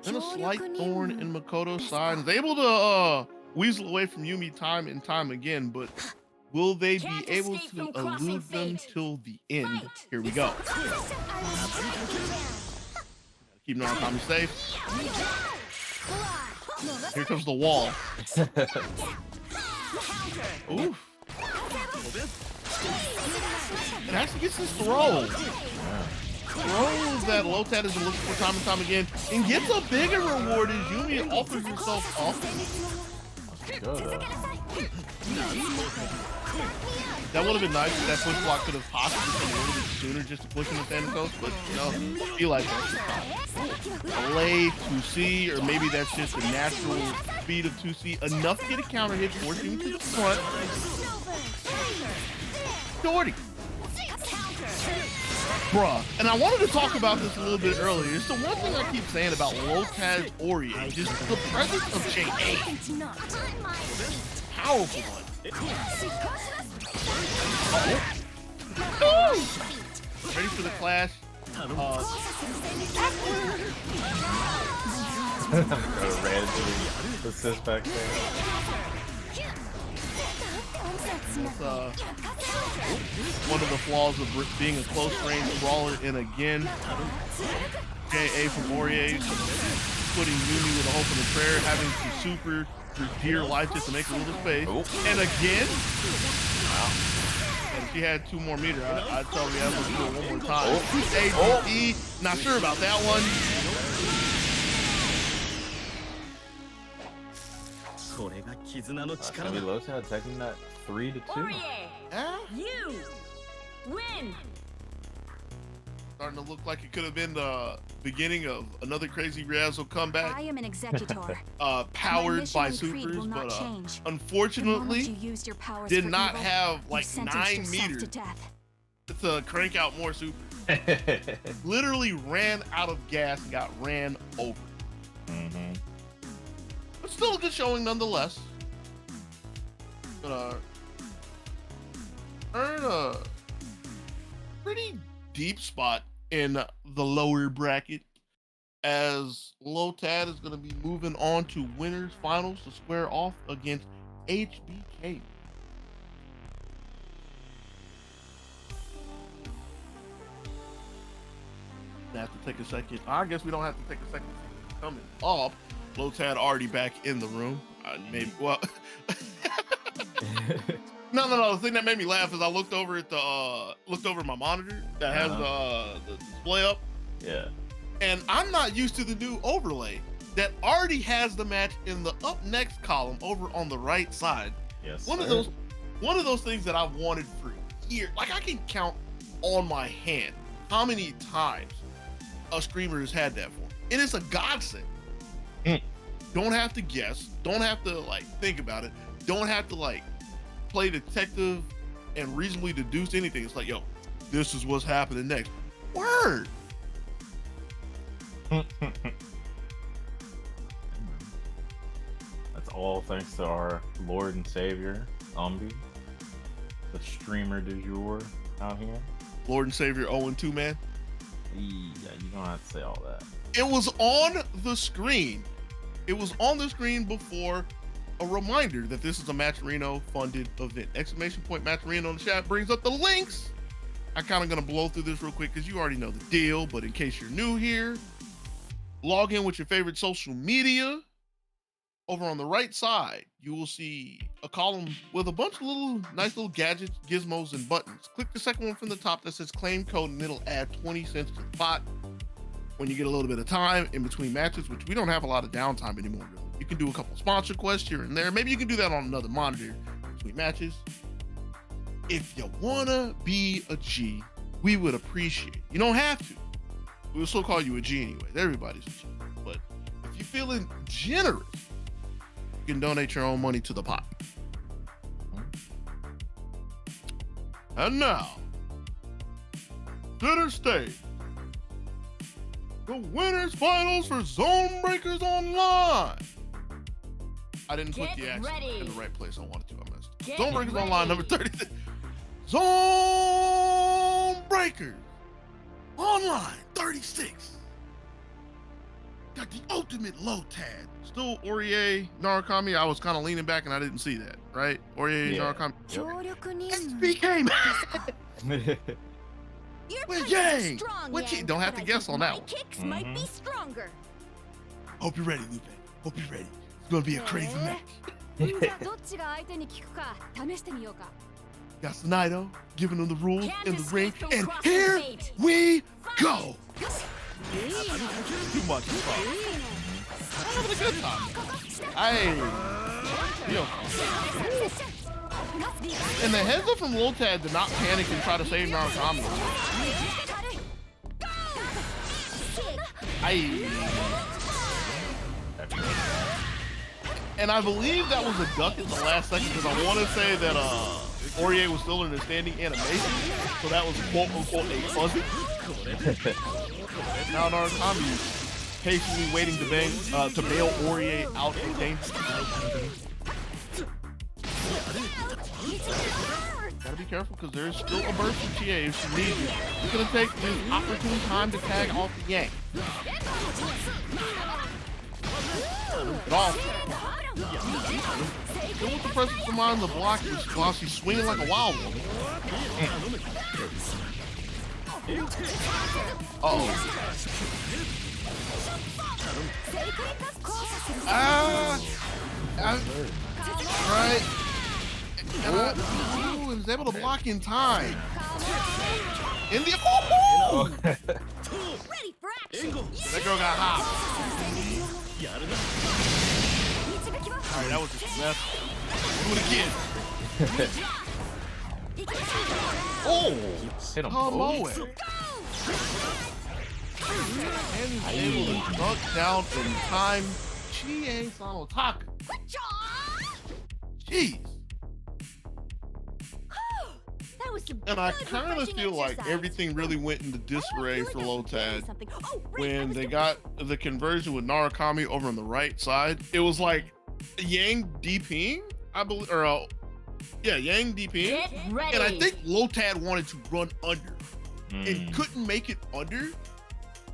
And a slight thorn in Makoto's side. Is able to weasel away from Yumi time and time again, but will they be Can't able escape to from crossing elude them fate. till the end? Fight. Here we go. Keep Narukami safe. Here comes the wall. Oof. It actually gets this throw. Throws that Lotad has been looking for time and time again, and gets a bigger reward as Yumi offers herself up. That would have been nice if that push block could have possibly come a little bit sooner just to push him to Thanatos, but you know, I feel like that's just fine. Delay 2C, or maybe that's just the natural speed of 2C, enough to get a counter hit, forcing him to the front. Shorty. Bruh, and I wanted to talk about this a little bit earlier. It's the one thing I keep saying about Lotad Orie, just the presence of Chain 8. Powerful one. Ready for the clash? Ran into the assist back there. That's one of the flaws of being a close range brawler. And again, JA from Orie putting Yumi with a hope and a prayer, having to super for dear life just to make a little space. And again, and she had 2 more meters. I'd tell you, let's do it one more time. ADD, not sure about that one. Maybe Lotad taking that 3-2. Yeah. You win. Starting to look like it could have been the beginning of another crazy Riazzo comeback. I am an executor. Powered by supers, but unfortunately did not have like 9 meters to crank out more supers. Literally ran out of gas and got ran over. But still a good showing nonetheless. Gonna earn a pretty deep spot in the lower bracket, as Lotad is going to be moving on to winners finals to square off against HBK. I have to take a second. I guess we don't have to take a second. Coming up, Lotad already back in the room. Maybe, well, no. The thing that made me laugh is I looked over at my monitor that has the display up. Yeah. And I'm not used to the new overlay that already has the match in the up next column over on the right side. Yes. One of those things that I've wanted for years. Like, I can count on my hand how many times a streamer has had that for. And it's a godsend. Don't have to guess. Don't have to like think about it. Don't have to like play detective and reasonably deduce anything. It's like, yo, this is what's happening next. Word. That's all thanks to our Lord and Savior, ZoneBreakers, the streamer du jour out here. Lord and Savior 0-2, man. Yeah, you don't have to say all that. It was on the screen. It was on the screen before a reminder that this is a Matcherino funded event. Exclamation point Matcherino in the chat brings up the links. I'm kind of going to blow through this real quick because you already know the deal, but in case you're new here, log in with your favorite social media. Over on the right side, you will see a column with a bunch of nice little gadgets, gizmos, and buttons. Click the second one from the top that says claim code, and it'll add 20 cents to the pot. When you get a little bit of time in between matches, which we don't have a lot of downtime anymore, really. You can do a couple sponsor quests here and there. Maybe you can do that on another monitor between matches. If you wanna be a G, we would appreciate it. You don't have to. We will still call you a G anyway. Everybody's a G. But if you're feeling generous, you can donate your own money to the pot. And now, center stage. The winners finals for ZoneBreakers Online. I didn't put the Get action ready. in the right place I wanted to. I missed. Get ZoneBreakers ready. Online number 36. ZoneBreakers Online 36. Got the ultimate Lotad. Still Aurier, Narukami. I was kind of leaning back and I didn't see that, right? Aurier, Yeah. Narukami. 協力に SBK, man. Your Well, punches Yang, are strong, what you- Yang, don't have but to I guess think on that my one. kicks might be stronger. Hope you're ready, Lupe. Hope you're ready. It's gonna be a crazy match. じゃあどっちが相手に効くか試してみようか。 Got Snido giving them the rules Can't in the escape ring, from and crossing here fate. we go. よし。 Too much. I'm having a good time. Hey, yo. And the heads up from Lotad did not panic and try to save Narukami. Aye. And I believe that was a duck at the last second because I want to say that Aurier was still in the standing animation, so that was quote unquote a fuzzy. Now Narukami patiently waiting to bail Aurier out of danger. Gotta be careful because there's still a burst from Chie if she needs it. She's gonna take this opportune time to tag off the Yang. But also, still with the presence of mind, the block is while she's swinging like a wild woman. Uh-oh. Right. And is able to block in time. India. Oh, Ready for action. that girl got hot. All right, that was just a mess. Do it again. Oh, Hit him. Tomoe. And is able to duck down in time. Chie Samotaka. Jeez. That was some And I good, kind of refreshing feel like exercise. everything really went into disarray for I feel like I should Lotad something. Oh, right, I when was they gonna- got the conversion with Narukami over on the right side. It was like Yang DPing, I believe, or Yang DPing. Get ready. And I think Lotad wanted to run under Mm. and couldn't make it under.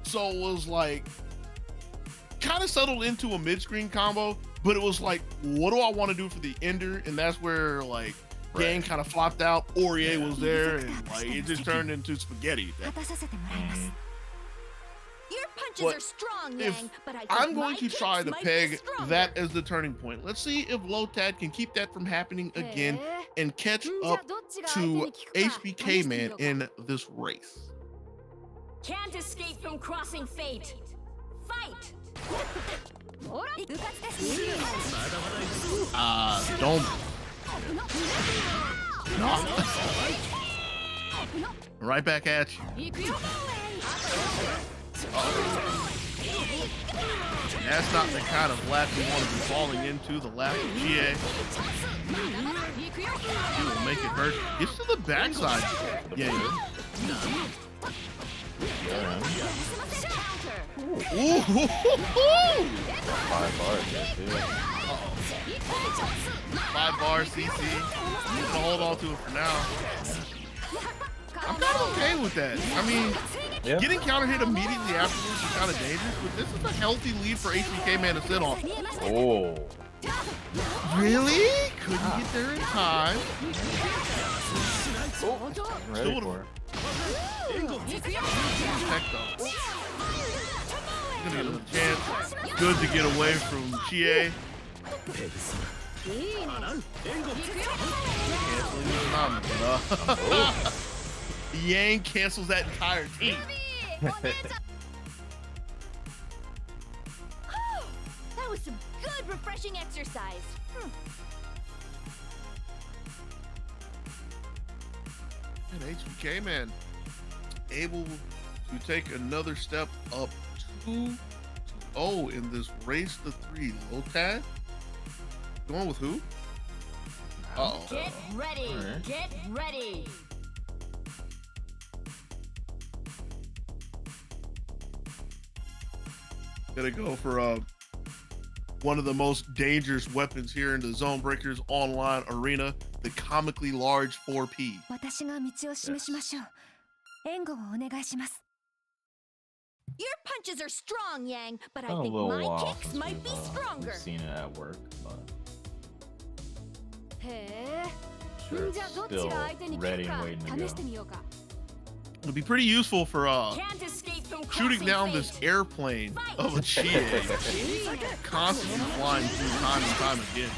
So it was like kind of settled into a mid-screen combo, but it was like, what do I want to do for the ender? And that's where like Yang kind of flopped out. Aurier was there, and like it just turned into spaghetti. 果たさせてもらいます Your punches But are strong, if Yang, but I think I'm my going to kicks try to might be peg stronger. that as the turning point. Let's see if Lotad can keep that from happening again and catch じゃ up あどっちが相手に to 効くか試 HBK してみ Man ようか。 in this race. Can't escape from crossing fate. Fight. ほら、部活です。 Don't. Right back at you. 行くよ。 That's not the kind of lap you want to be falling into, the lap of GA. 行くよ。 You will make it hurt. Gets to the backside. Yeah. Ooh. 5 bars there, too. 5 bar CC. I'm gonna hold on to it for now. I'm kind of okay with that. I mean, Yeah. getting counter hit immediately afterwards is kind of dangerous, but this is a healthy lead for HBK Man to sit on. Oh. Really? Couldn't get there in time. I'm ready for it. Check though. Gonna get another chance. Good to get away from Chie. Canceling his mom, but Yang cancels that entire team. That was some good, refreshing exercise. And HBK Man able to take another step up 2-0 in this race to 3. Lotad going with who? Uh-oh. Get ready. Alright. Get ready. Gonna go for one of the most dangerous weapons here in the ZoneBreakers online arena, the comically large 4P. 私が道を示しましょう。援護をお願いします。 Your punches are strong, Yang, but I Been a think little my while kicks since might be we've stronger. seen it at work, but へ sure え。 it's じゃあどっち still が相手に効 ready く and か waiting to 試して go. みようか。 It'll be pretty useful for Can't escape from shooting crossing down this fate. airplane of a Chie, constantly flying through time and time again.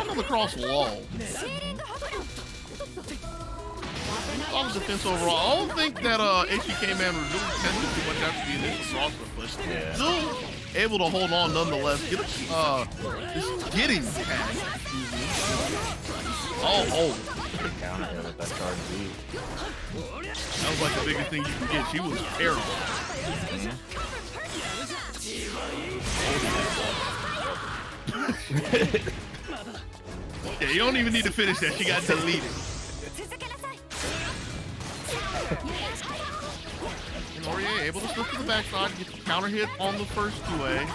Another cross wall. On the defense overall, I don't think that HBK man was really tested too much after the initial crosser, but still able to hold on nonetheless. Get just getting past. Oh. Counter hit with that charge beat. That was like the biggest thing you could get. She was terrible. Yeah, you don't even need to finish that. She got deleted. And Aurier able to slip to the backside, get the counter hit on the first 2A. A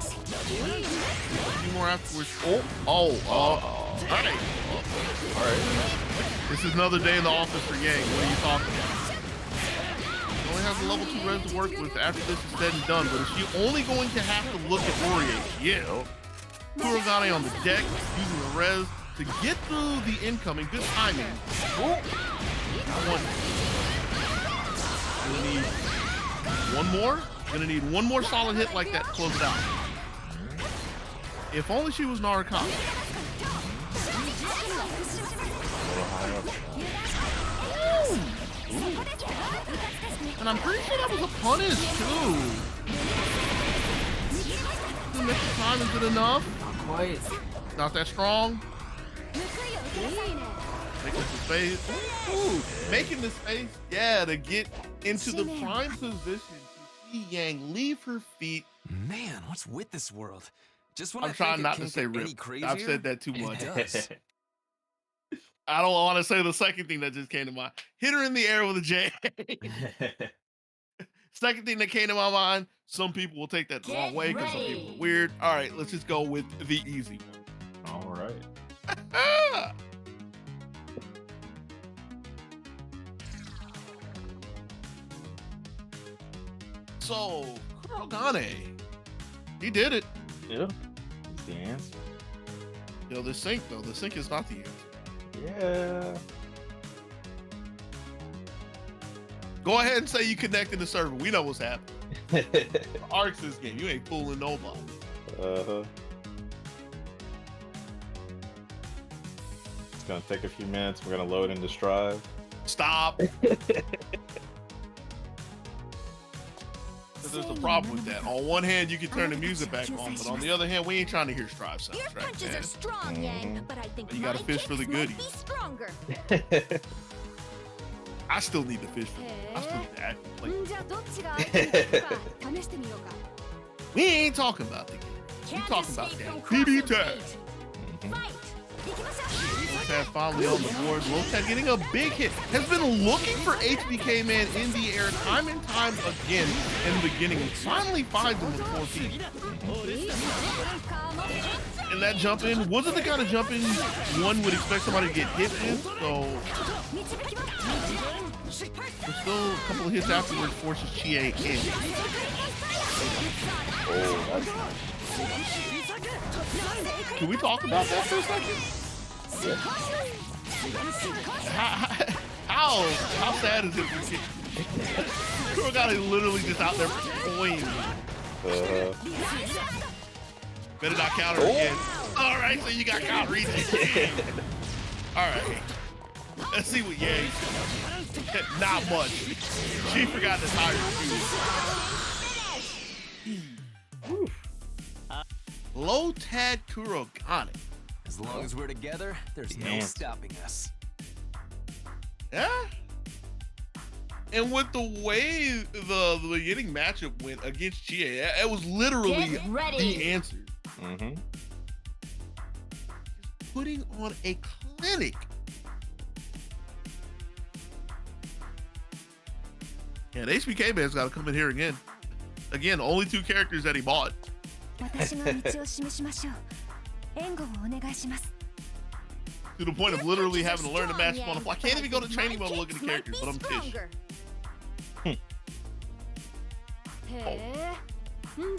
few more afterwards. All right. This is another day in the office for Yang. What are you talking about? She only has a level 2 res to work with after this is said and done, but is she only going to have to look at Aurier? Yeah. Kurogane on the deck, using the res to get through the incoming. Good timing. Gonna need one more. Gonna need one more solid hit like that to close it out. If only she was Narukami. And I'm pretty sure that was a punish too. Didn't make the time, is it enough? Not quite. Not that strong. Making the space. Ooh, making the space. Yeah, to get into the prime position to see Yang leave her feet. Man, what's with this world? Just when I'm I trying think not it to can't say get any rip. crazier, I've said that too much. it does. I don't want to say the second thing that just came to mind. Hit her in the air with a J. Second thing that came to my mind, some people will take that the wrong way because some people are weird. All right, let's just go with the easy one. All right. So, Kurogane, he did it. Yeah. That's the answer. Yo, the sync though, the sync is not the answer. Yeah. Go ahead and say you connected the server. We know what's happening. Arcs this game. You ain't fooling nobody. It's gonna take a few minutes. We're gonna load into Strive. Stop. There's the problem with that. On one hand, you can turn the music back on, but on the other hand, we ain't trying to hear Strive sounds, Your right, punches man? are strong, Yang, but I think You my gotta fish for the kicks might goodies. be stronger. I still need to fish for it. I still need to act like じゃあどっちが相手に効くか試してみようか。 we ain't talking about the game. We Can't talking about escape from that. crossing PB tag. fate. Fight. Lotad finally on the board. Lotad getting a big hit. Has been looking for HBK man in the air time and time again in the beginning. And finally finds him with 4P. And that jump in wasn't the kind of jump in one would expect somebody to get hit with. So there's still a couple of hits afterwards forces Chie in. Can we talk about that for a second? How sad is it? Kurogane literally just out there playing. Better not counter again. All right, so you got counter easy. All right. Let's see what Yang said. Not much. She forgot to tie her shoes. Lotad Kurogane. As long as we're together, there's no Damn. stopping us. Yeah. And with the way the beginning matchup went against Chie, it was literally Get ready. the answer. Mm-hmm. Putting on a clinic. Yeah, the HBK man's got to come in here again. Again, only 2 characters that he bought. 私の道を示しましょう。援護をお願いします。 To the point of literally having to learn to match on the fly. I can't even go to training mode to look at the characters, but I'm pissed. へえ。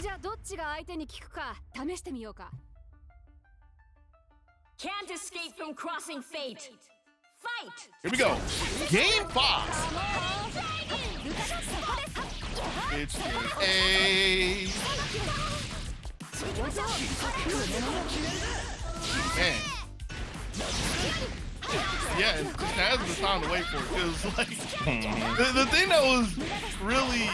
じゃあどっちが相手に効くか試してみようか。Can't escape from crossing fate. Fight! Here we go. Game 5. It's a man. Yeah, and Taz was time to wait for it. It was like the thing that was really.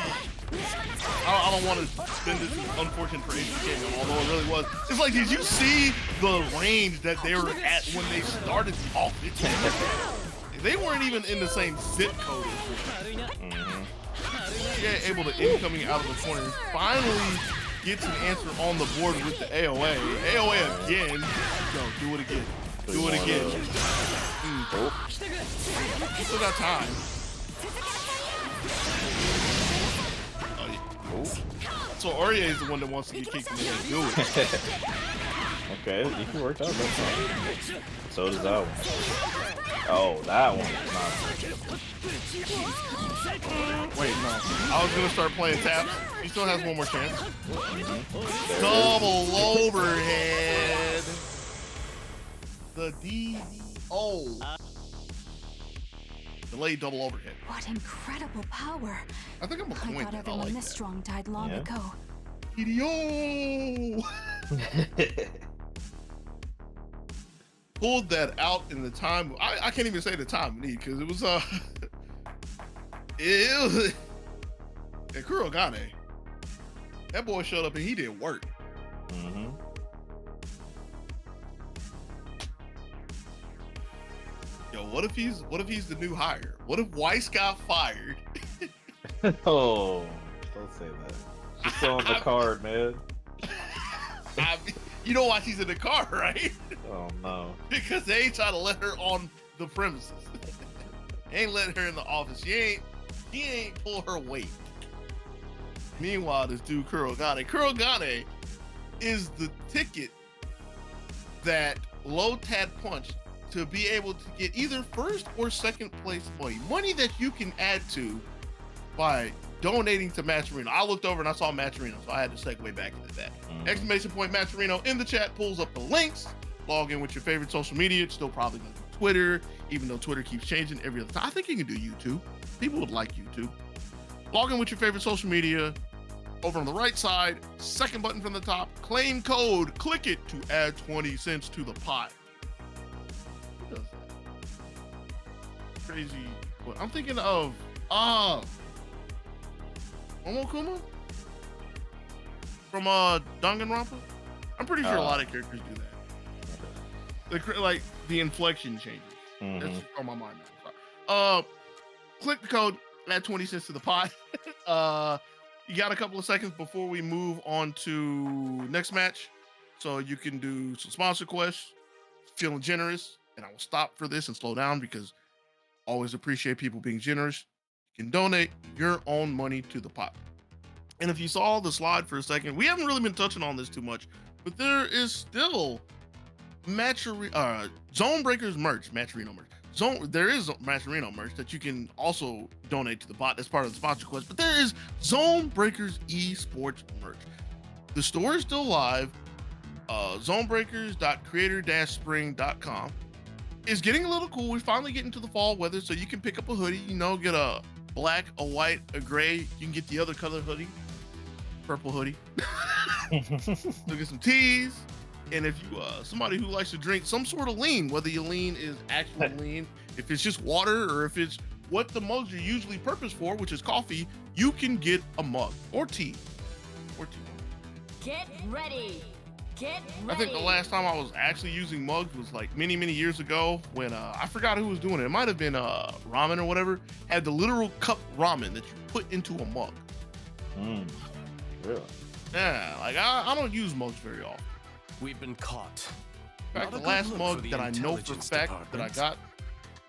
I don't want to spend this unfortunate for HBK, although it really was. It's like, did you see the range that they were at when they started off? They weren't even in the same zip code as Yeah, able to incoming out of the corner. Finally gets an answer on the board with the AOA. AOA again. Yo, do it again. Do it again. Still got time. Oh, yeah. So Aurier is the one that wants to get kicked in the head. Do it. Okay, you can work out. That's fine. So does that one. Oh, that one. Wait, no. I was gonna start playing taps. He still has one more chance. Double overhead. The DDO. Delayed double overhead. What incredible power! I think I'm a I coin. thought I everyone like this that. strong died long Yeah. ago. DDO. Pulled that out in the time. I can't even say the time we need because it was it was and Kurogane. That boy showed up and he did work. Mm-hmm. Yo, what if he's the new hire? What if Weiss got fired? Oh, don't say that. She's still on the card, man. I mean, you know why she's in the car, right? Oh no. Because they ain't trying to let her on the premises. Ain't letting her in the office. He ain't pull her weight. Meanwhile, this dude Kurogane is the ticket that Lotad punched to be able to get either first or second place money that you can add to by donating to Matcherino. I looked over and I saw Matcherino, so I had to segue back into that. Exclamation point Matcherino in the chat pulls up the links. Log in with your favorite social media. It's still probably going to be Twitter, even though Twitter keeps changing every other time. I think you can do YouTube. People would like YouTube. Log in with your favorite social media. Over on the right side, second button from the top, claim code, click it to add 20 cents to the pot. Who does that? Crazy. What? I'm thinking of, Momokuma? From Danganronpa? I'm pretty sure a lot of characters do that. Like the inflection changes. That's just on my mind now. Click the code, add 20 cents to the pot. You got a couple of seconds before we move on to next match. So you can do some sponsor quests, feeling generous. And I will stop for this and slow down because I always appreciate people being generous. You can donate your own money to the pot. And if you saw the slide for a second, we haven't really been touching on this too much, but there is still ZoneBreakers merch, Matcherino merch. There is Matcherino merch that you can also donate to the bot. That's part of the sponsor quest. But there is ZoneBreakers esports merch. The store is still live. ZoneBreakers.creator-spring.com is getting a little cool. We're finally getting to the fall weather, so you can pick up a hoodie. You know, get a black, a white, a gray. You can get the other color hoodie, purple hoodie. Look at some teas. And if you somebody who likes to drink some sort of lean, whether your lean is actual lean, if it's just water, or if it's what the mugs are usually purposed for, which is coffee, you can get a mug or tea. Get ready. Get ready. I think the last time I was actually using mugs was like many years ago when I forgot who was doing it. It might have been ramen or whatever. Had the literal cup ramen that you put into a mug. Really? Yeah, like I don't use mugs very often. We've been caught. In fact, Not a the good last look mug for the that I know for a intelligence fact that I department. got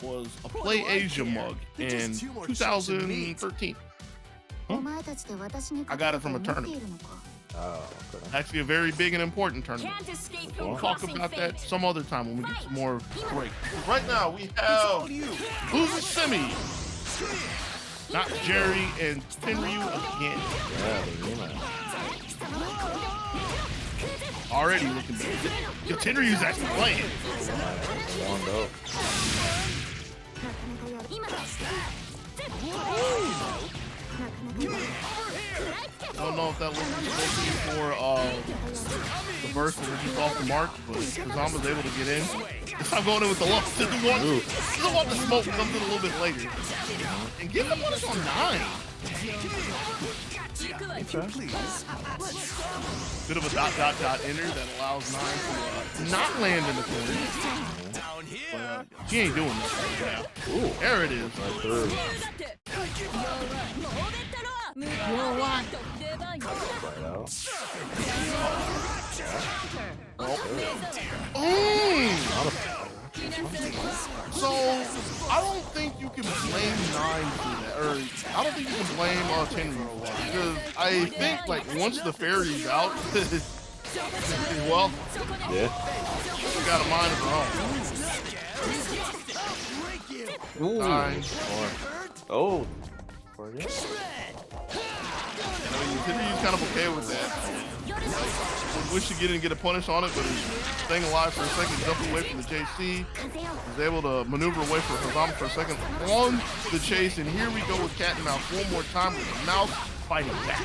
was a Play Asia mug in 2013. I got it from a tournament. Oh, okay. Actually, a very big and important tournament. Can't escape We'll from Talk crossing about fate. that some other time when we get some more break. Right now, we have who's the semi? Not Jerry and Tenryu again. Yeah, the rematch. Already looking better. Yo, Tenryu's actually playing. Warmed up. I don't know if that looks for the burst that was just off the mark, but Kazama's able to get in. This time going in with the look. Doesn't want the smoke, comes in a little bit later. And give the punish on 9. Bit of a dot enter that allows 9 to not land in the corner. Down here. She ain't doing that right now. Ooh, there it is. Right through. Right out. So I don't think you can blame 9 for that, or I don't think you can blame Tenryu because I think like once the fairy's out, well, Yeah. she got a mind of her own. Ooh. 9. Oh. I mean, Tenryu's kind of okay with that. Wish to get in and get a punish on it, but he's staying alive for a second, jumping away from the JC. He's able to maneuver away from Hazama for a second on the chase, and here we go with cat and mouse one more time with the mouse fighting back.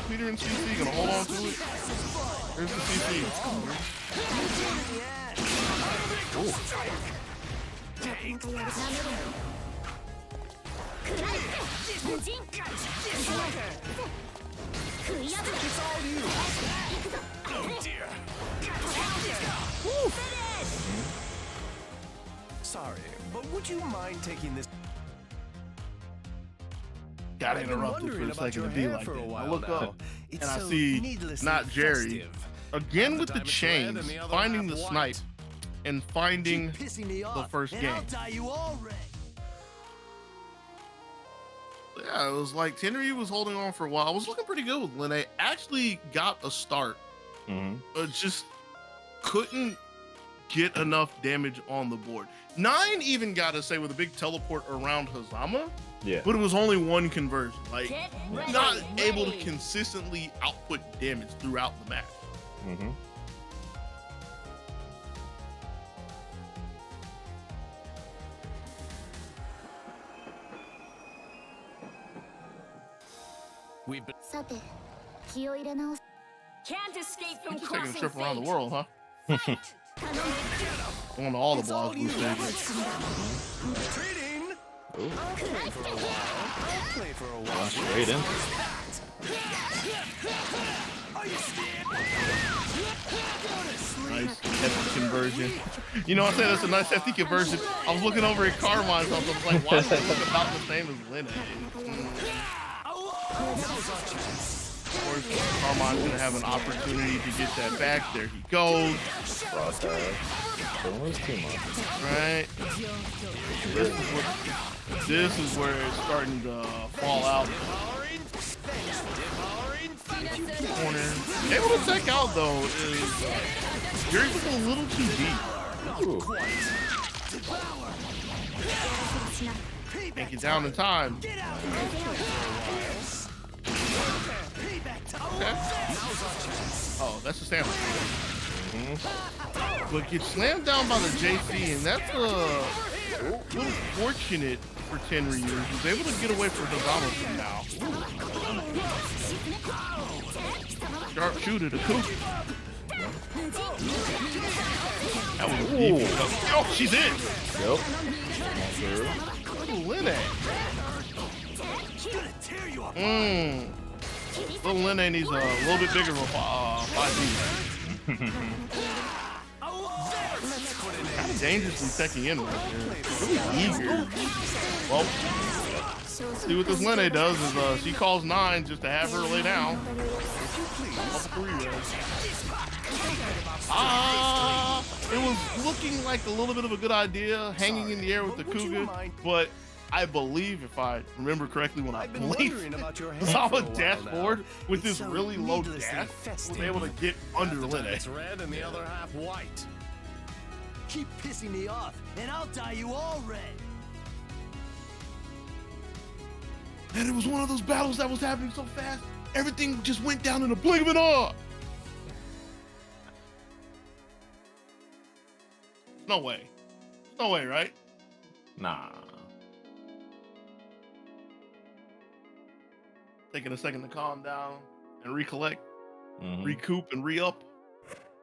Peter and CC gonna hold on to it. Here's the CC. Ooh. Sorry, but would you mind taking this? Got I've been interrupted for wondering a about second your to be hair like for a that. I while look now. up It's and I so see needlessly not Jerry. festive. Again with the diamond's red chains, and the other finding half the white. snipe and finding Pissing me the off, first and game. I'll tie you all red. Yeah, it was like Tenryu was holding on for a while. I was looking pretty good with Linne. Actually got a start, just couldn't get enough damage on the board. 9 even got to say with a big teleport around Hazama, Yeah. but it was only one conversion. Like, Get ready, not able to ready. consistently output damage throughout the match. We've been さて気を入れ直す Can't escape from Just taking a crossing trip around the fate. world, huh? Going to all the Blazblue stages. Treating. Ooh. Play for a while. I'll play for a while. Straight in. Are you scared? Nice hefty conversion. You know, I said that's a nice hefty conversion. I was looking over at Carmine's, I was like, why does it look about the same as Linne? Of course, Carmine's gonna have an opportunity to get that back. There he goes. Broadcast. Don't lose too much. Right. This is where it's starting to fall out. Corner. Able to check out though is Jerry's just a little too deep. Ooh. Can't get down in time. Okay. Oh, that's a sandwich. But gets slammed down by the JC, and that's a little fortunate for Tenryu. He's able to get away from Hazama for now. Sharpshooter to Coop. That was a deep. Oh, she's in. Yep. Ooh, Linne. Little Linne needs a little bit bigger of a 5D. Kind of dangerously checking in right there. Really eager. Well, see what this Linne does is she calls 9 just to have her lay down. It was looking like a little bit of a good idea, hanging in the air with the Cougar, but I believe, if I remember correctly, when I I've been blinked, wondering about your hair saw for a a while dashboard now. with It's this so really low needlessly dash, was festive. able to get under Half the time Linne. it's red and the other half white. Keep pissing me off, and I'll dye you all red. And it was one of those battles that was happening so fast, everything just went down in a blink of an eye. No way. No way, right? Nah. Taking a second to calm down and recollect, Mhm. recoup, and re-up.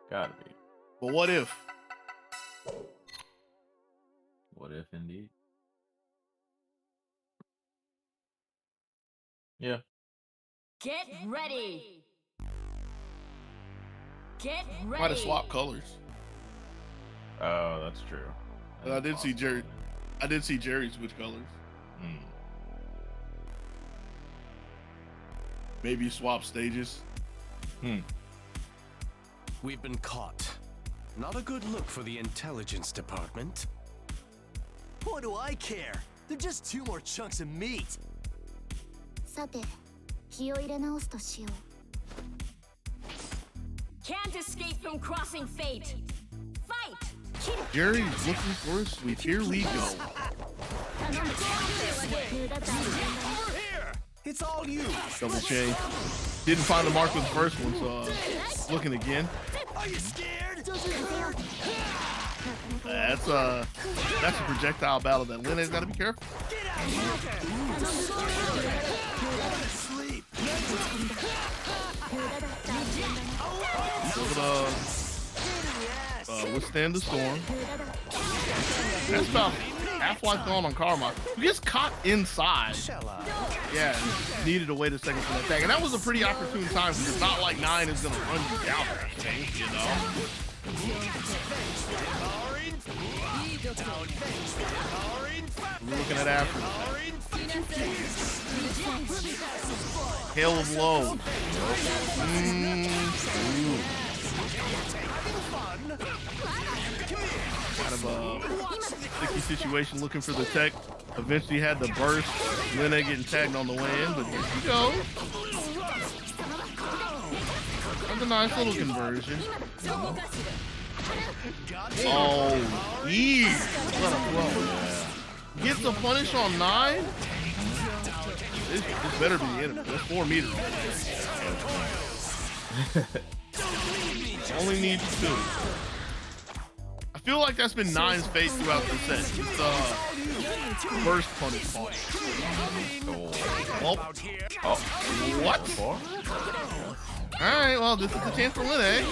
Gotta be. But what if? What if indeed? Yeah. Get ready. Get ready. Might have swapped colors. Oh, that's true. But I did see Jerry. I did see Jerry switch colors. Mm. Maybe swap stages. We've been caught. Not a good look for the intelligence department. What do I care? They're just 2 more chunks of meat. さて気を入れ直すとしよう Can't escape from crossing fate. Fight. Jerry's looking for us. Sweet. Here we go. Over here! It's all you! Double chain. Didn't find the mark with the first one, so looking again. Are you scared? That's a projectile battle that Linne's got to be careful. Get out of here! Sleep. Able to withstand the storm. That's about half-life gone on Karma. Who gets caught inside. Shall I? Yeah, and needed to wait a second for that tag. And that was a pretty opportune time because it's not like 9 is going to run you down or anything, you know? We're looking at after. Hail of low. Kind of a sticky situation looking for the tech. Eventually had the burst. Linne getting tagged on the way in, but here she goes. That's a nice little conversion. Oh, yeah. What a blow. Gets a punish on 9. This better be the enemy. That's 4 meters. Only needs 2. I feel like that's been 9's fate throughout the set. It's burst punish point. Oh. What? Alright, well, this is the chance for Linne.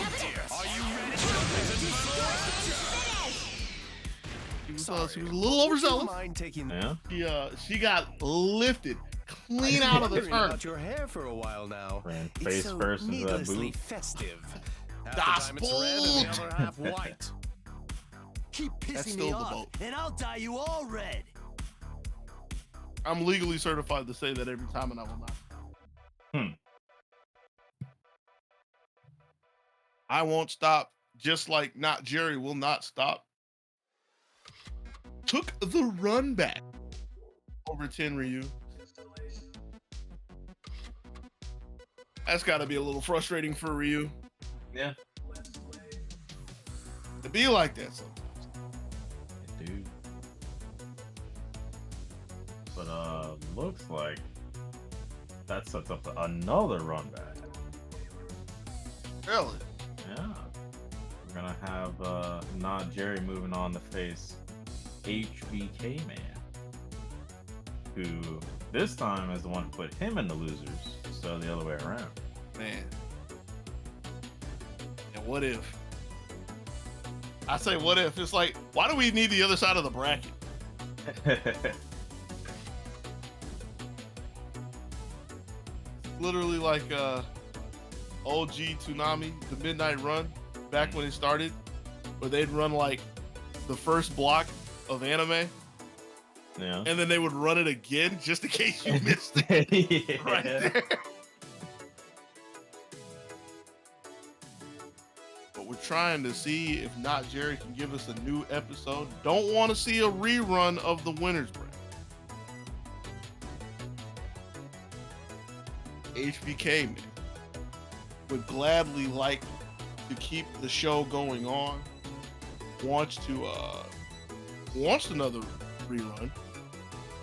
She was a little overzealous. Mind taking Yeah. She got lifted clean out of the Wondering turn. about your hair for a while now. Ran It's face so first into that needlessly boot. festive. Half Das the time it's red and the Boot. other half white. Keep That's pissing still me the off, boat. and I'll dye you all red. I'm legally certified to say that every time, and I will not. I won't stop, just like Not Jerry will not stop. Took the run back over Tenryu. That's got to be a little frustrating for Ryu Yeah. to be like that sometimes. Dude. But looks like that sets up another run back. Really? Yeah. We're gonna have Not Jerry moving on to face HBK Man, who this time is the one who put him in the losers, so the other way around. Man. And what if? I say what if? It's like, why do we need the other side of the bracket? Literally like OG Toonami, the Midnight Run, back when it started, where they'd run like the first block of anime, Yeah. and then they would run it again just in case you missed it. Yeah. Right there. But we're trying to see if Not Jerry can give us a new episode. Don't want to see a rerun of the winner's break. HBK man would gladly like to keep the show going on, wants another rerun,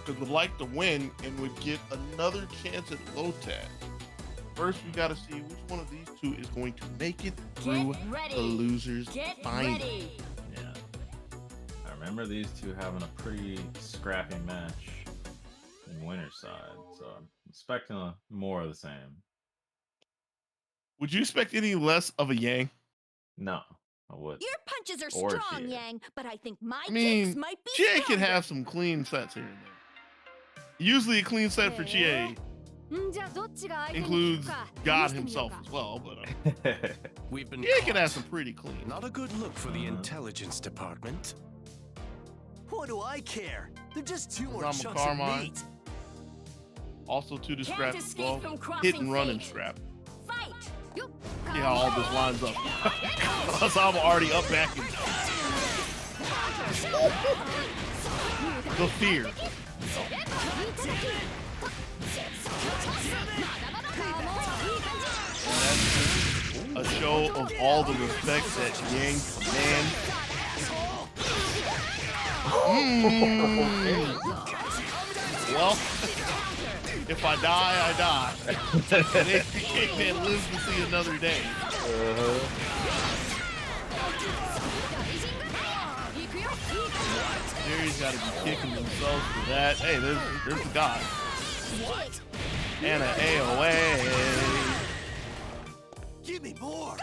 because would like to win and would get another chance at Lotad. First, we got to see which one of these two is going to make it through the losers final. Yeah. I remember these two having a pretty scrappy match in winner's side, so I'm expecting more of the same. Would you expect any less of a Yang? No, I would. Your punches are Or strong, Chie. Yang, but I think my I mean, kicks might be Chie can stronger. have some clean sets here and there. Usually a clean set for Chie じゃあどっちが相手に includes 効くか God 試してみよう himself か as well, but We've been Chie can have caught. some pretty clean. Not a good look for the intelligence department. What do I care? They're just two more Zama chunks of Carmine. meat. Also to the Can't scrap as escape well. from crossing Hit and run and fate. scrap. Fight! Yup. See how all this lines up. I'm already up back in. The fear. A show of all the respect that Yang commands. Well, if I die, I die. And HBK man lives to see another day. Jerry's got to be kicking themselves for that. Hey, there's the guy. And an AOA. Give me more.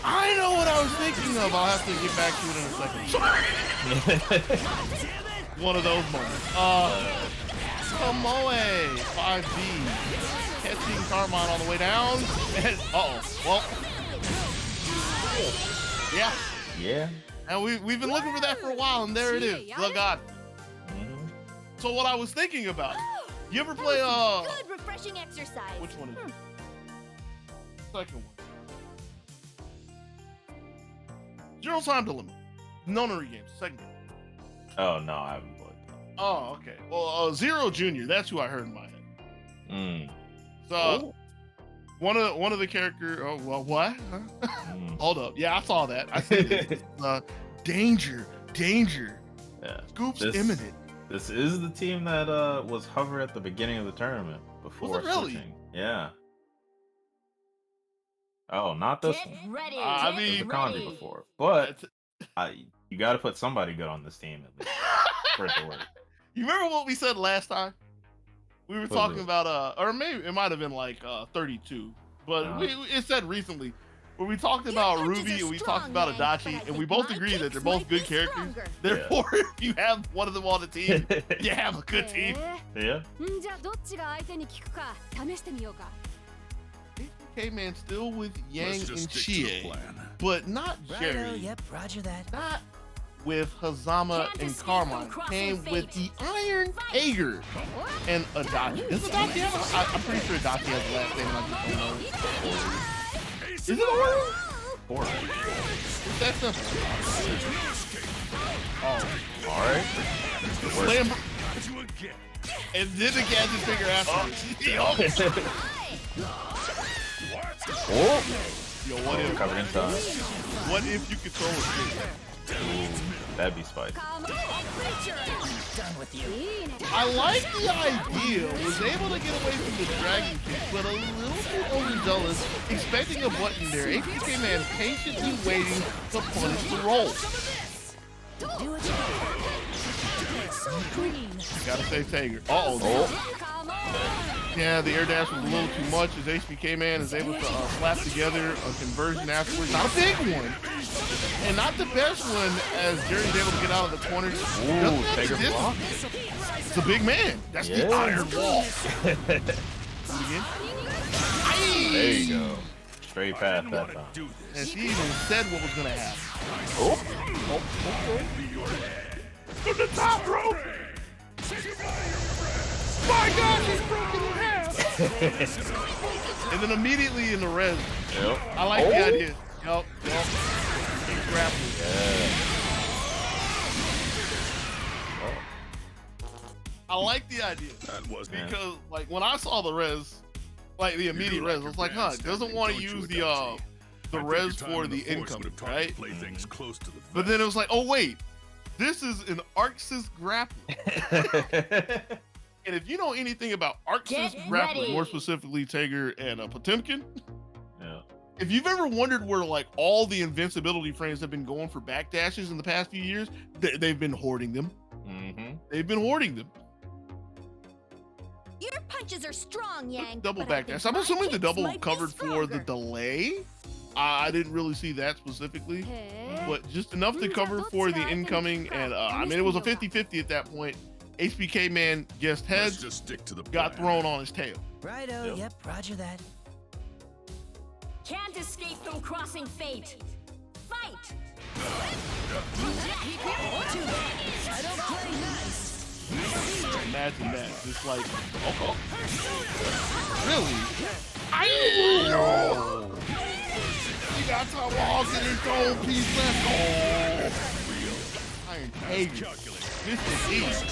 I know what I was thinking of. I'll have to get back to it in a second. One of those moments. Tomoe, 5B. Catching Carmine on the way down. And, well. Yeah. Yeah. And we've been looking for that for a while, and there it is. The God. So what I was thinking about, you ever play, Good refreshing exercise. which one is it? Second one. Zero Time Dilemma. Nonary games. Second game. Oh no, I haven't played that. Oh, okay. Well, Zero Junior. That's who I heard in my head. So one of the character. Oh well, what? Huh? Hold up. Yeah, I saw that. I see it. Danger. Yeah. Scoops This- imminent. This is the team that was hover at the beginning of the tournament before it really? switching. Yeah. Oh, not this Get one. ready. I get mean- It was a Kanji ready. before, but you got to put somebody good on this team at least for it to work. You remember what we said last time? We were What talking was it? about or maybe it might have been like 32, but it said recently where we talked about punches Ruby are and we strong, talked about Yang, but I Adachi, and think we both my agree that kicks they're both might good be characters. stronger. Therefore, if you have one of them on the team, you have a good team. Yeah. じゃあどっちが相手に効くか試してみようか K-Man still with Yang Let's and just stick to the Chie, plan. but not Jerry. Yep, roger that. Not with Hazama Can't and escape Carmine. from crossing Came with the fate. Iron Tiger and Adachi. Does Adachi have I'm pretty sure Adachi has the last name. I just don't know. Is it Ori? Four. It's that simple. Oh, All right. Slam. What you would get. And then the gadget figure after. Oh, Yo, what if? covered in time. What if you control it? Ooh, that'd be spicy. I like the idea. Was able to get away from the dragon kick, but a little bit overzealous, expecting a button there. HBK man patiently waiting to punish the roll. Gotta save Tager. Yeah, the air dash was a little too much as HBK man is able to slap together a conversion afterwards. Not a big one. And not the best one as Jerry's able to get out of the corner. Ooh, Tager block. It's a big man. That's the Yeah. iron wall. Do it again. There you go. Straight past that Wanna time. do And this. she even said what was gonna happen. From the top rope. My God, she's broken in half. And then immediately in the res, Yep. I like the idea. Yup. Keep grappling. I like the idea That was because, like, when I saw the res, like the immediate res. I was like, huh, it doesn't want to use the res for the incoming, right? Play things close to the But then it was like, oh wait, this is an Arxis grapple. And if you know anything about Arxis grappling, more specifically Tager and Potemkin, Yeah. if you've ever wondered where like all the invincibility frames have been going for backdashes in the past few years, they've been hoarding them. Mm-hmm. They've been hoarding them. Your punches are strong, Yang. Double but I think backdash. I'm my assuming the kicks double might be covered for the stronger. delay. I didn't really see that specifically, へー but just enough to cover for the incoming. And I mean, it was a 50-50 at that point. HBK man guessed Let's heads, just stick to the got plan. thrown on his tail. Righto, Yep. yep, roger that. Can't escape from crossing fate. Fight! I don't play nice. Imagine that. Just like, okay. Really? I know. He got Tomahawk in his own piece left. Oh. Iron Tager. This is easy.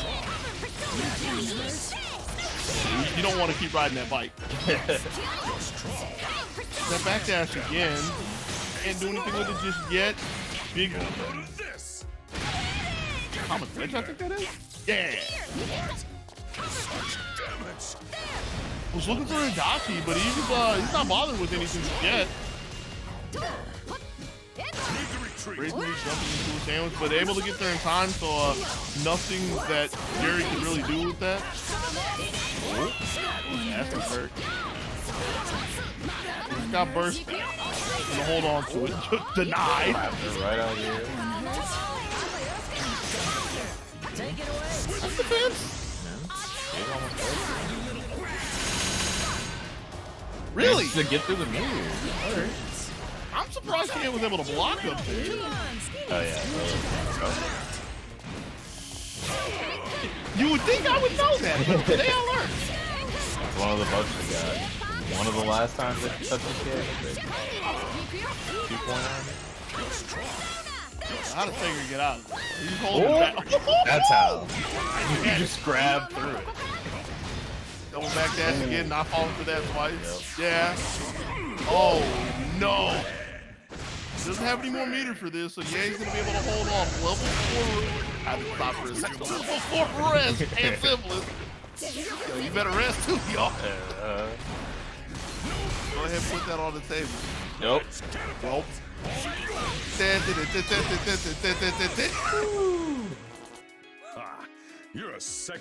You don't want to keep riding that bike. That backdash again. Can't do anything with it just yet. Big This. common wedge, I think that is. Yeah. Was looking for a Dachi, but he's not bothered with anything yet. Brazenly jumping into a sandwich, but able to get there in time, so nothing that Jerry can really do with that. Oh, that's hurt. He's got burst. Gonna hold on to it. Denied. Right out here. Take it away. That's defense. He's almost there. Really? To get through the mirror. Alright. I'm surprised he was able to block up there. Oh yeah. You would think I would know that, but today I learned. It's one of the bugs we got. One of the last times that you touched the kid. 2.9. How did Tager get out of it? He's holding back. That's how. You just grab through it. Double back dash again, not falling for that twice. Yeah. Oh no. Doesn't have any more meter for this, so Yang's gonna be able to hold on. Level 4. I had to stop for a second. Level 4 rest and simplest. Yo, you better rest too, y'all. Go ahead and put that on the table. Nope. Well. Ah, you're a sec.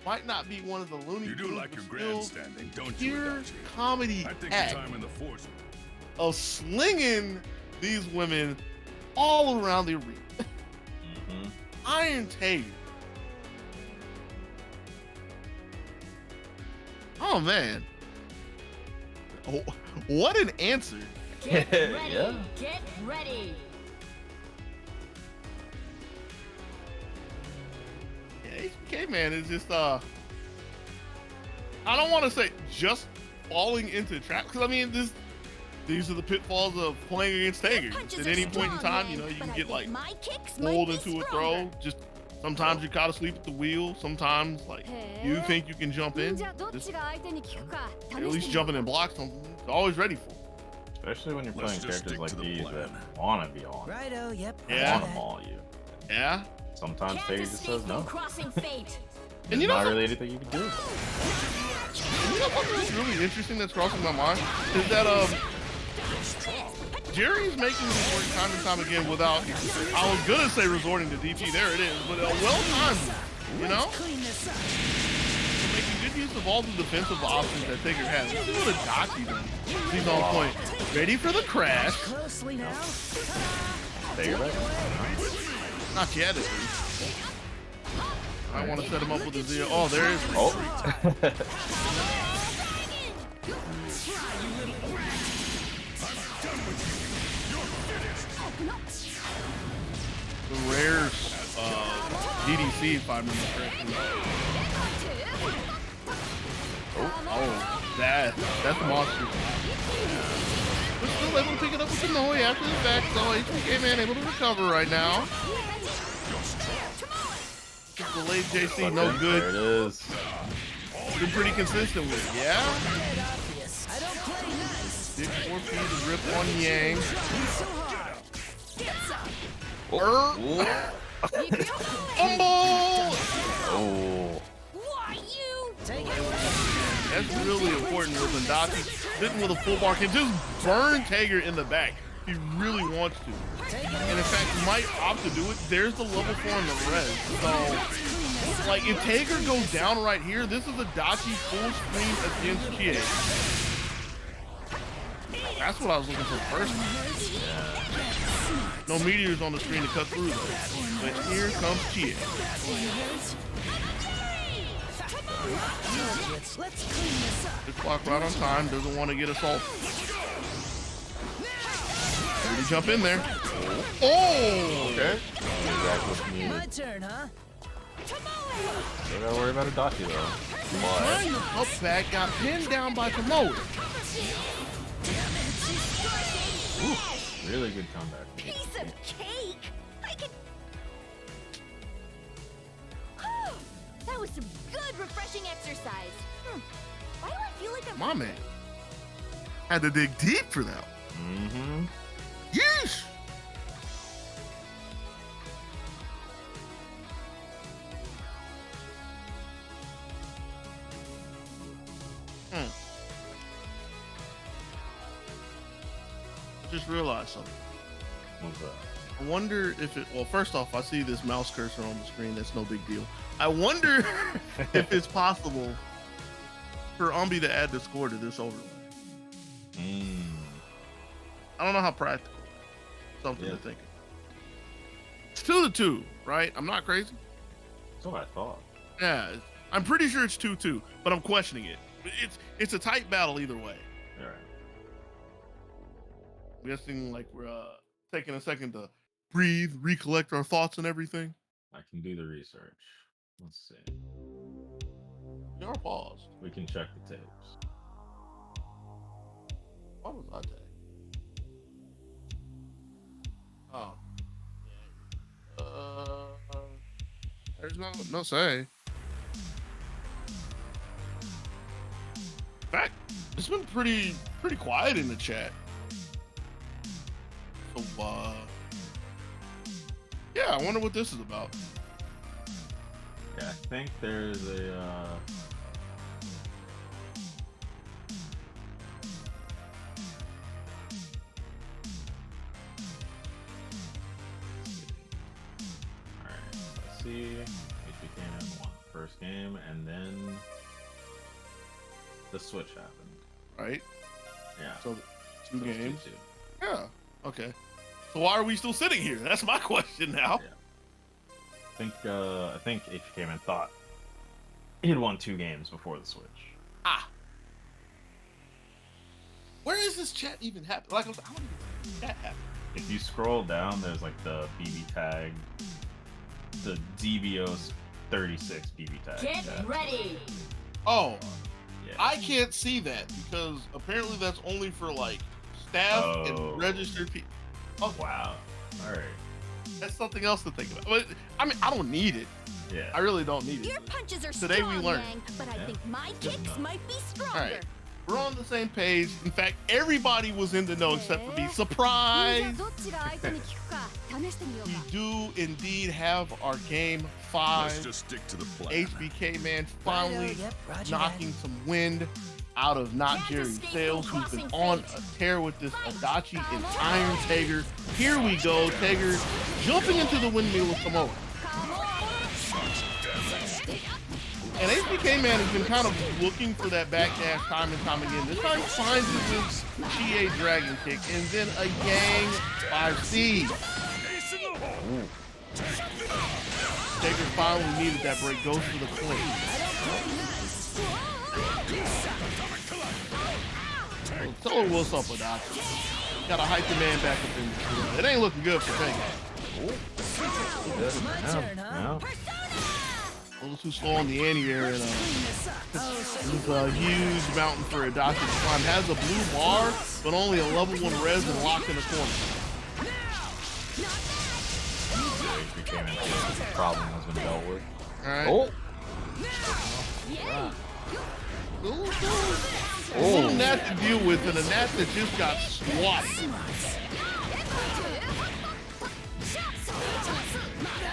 Might not be one of the Looney You do Tunes, like your but still grandstanding, don't you? pure Adachi? comedy I think act your time in the force. of slinging these women all around the arena. Mm-hmm. Iron Tager. Oh man. Oh, what an answer. Get ready! Yeah. Get ready! Yeah, HBK man is just I don't want to say just falling into traps, because I mean these are the pitfalls of playing against Your Tager. punches At are any point in strong, time, Yang, you know, you but can I get think like my kicks might pulled be into a stronger. throw. Just sometimes you caught asleep at the wheel. Sometimes like you think you can jump in. じゃあどっ Just ちが相手に効くか試 at して least みよ jumping in blocks, I'm always ready for. Especially when you're Let's playing just characters stick like to the these plan. that want to be on. Righto, yep, Yeah. Want roger to that. maul you. Yeah. Sometimes Can't Tager just escape says from no. crossing fate. And you There's know, not really anything you can do about it. you know something that's really interesting that's crossing my mind is that Jerry's making this work time and time again without, I was gonna say resorting to DP, there it is, but well timed, you know? Making good use of all the defensive options that Tager has. Let's see what Adachi does. He's on point. Ready for the crash. Closely now. Tager back. Not yet, at least. I want to set him up with a zero. Oh, there is. Oh. The rare DDC, if I remember correctly. Oh, that's a monster. But still able to pick it up with the Noi after the fact, so HBK man able to recover right now. Delayed JC, no There good. it is. been pretty consistent with. Yeah. I don't play nice. Big 4 feet to rip on Yang. So hard. Oh. Why you? Take it away. That's really important with Adachi. Sitting with a full bar can just burn Tager in the back. He really wants to. And in fact, might opt to do it. There's the level 4 in the res. So, like, if Tager goes down right here, this is Adachi full screen against Chie. That's what I was looking for first. No meteors on the screen to cut through though. But here comes Chie. Let's clean this up. The clock right on time, doesn't want to get assaulted. Ready to jump in there. Oh! Okay. Exactly what's needed. My turn, huh? Don't gotta worry about Adachi though. Trying to up back, got pinned down by Tomoe. Ooh, really good comeback. Piece of cake. I could. That was some good, refreshing exercise. Why do I feel like I'm? My man had to dig deep for that. Mm-hmm. Yeesh! I just realized something. What's that? I wonder if it. Well, first off, I see this mouse cursor on the screen. That's no big deal. I wonder if it's possible for Umbi to add the score to this overlay. I don't know how practical. Something to think of. It's 2-2, right? I'm not crazy. That's what I thought. Yeah, I'm pretty sure it's 2-2, but I'm questioning it. It's a tight battle either way. All right. I'm guessing like we're taking a second to breathe, recollect our thoughts and everything. I can do the research. Let's see. We are paused. We can check the tapes. Why was I tagged? Oh. There's no say. In fact, it's been pretty quiet in the chat. So yeah, I wonder what this is about. Yeah, I think there's a let's see. HP came in one first game, and then the switch happened. Right? Yeah. So two So it's games. 2-2. Yeah. Okay. So why are we still sitting here? That's my question now. Yeah. I think HP Man thought he had won 2 games before the switch. Ah. Where is this chat even happening? Like, I don't even know that happened. If you scroll down, there's like the BB tag, the DBO's 36 BB tag. Get chat. ready. Oh, Yeah. I can't see that because apparently that's only for like staff and registered people. Oh, Wow. All right. that's something else to think about. But I mean, I don't need it. Yeah. I really don't need it. Your punches are Today we strong, learned. Yang, but I Yeah. think my Good kicks enough. might be stronger. All right. We're on the same page. In fact, everybody was in the know except for me. Surprise! どっちが相手に効くか試してみよう We か do indeed have our game 5. Let's just stick to the plan. HBK man finally Yep, roger knocking some wind out of not Can't Jerry escape Sales, from who's been crossing on fate. a tear with this Adachi and Iron Tager. Here we go, Tager jumping into the windmill with Samoa. And HBK man has been kind of looking for that backdash time and time again. This time finds it with GA Dragon Kick and then a Yang 5C. Ace in the hole. Taker finally needed that break, goes for the clean. Tell her what's up with Adachi. Gotta hype the man back up in the It ain't looking good for Taker. My turn, huh? No. A little too slow on the anti-air and this is a huge mountain for Adachi to climb. Has a blue bar, but only a level 1 res and locked in the corner. HBK Man, the problem has been dealt with. Alright. Oh. A little Nat to deal with, and a Nat that just got swatted.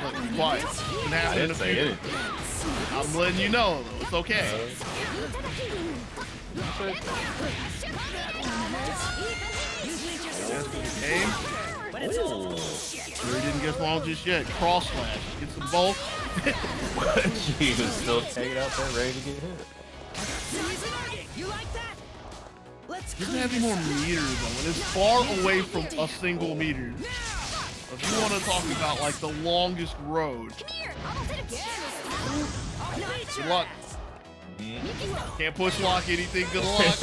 Look, quiet. I didn't say it. I'm letting you know, though. It's okay. Game. Oh. Sure didn't get wrong just yet. Cross slash. Get some both. He was still taking out there, ready to get hit. Doesn't have any more meters though, and it's far away from a single meter. If you want to talk about like the longest road, good luck. Can't push lock anything. Good luck.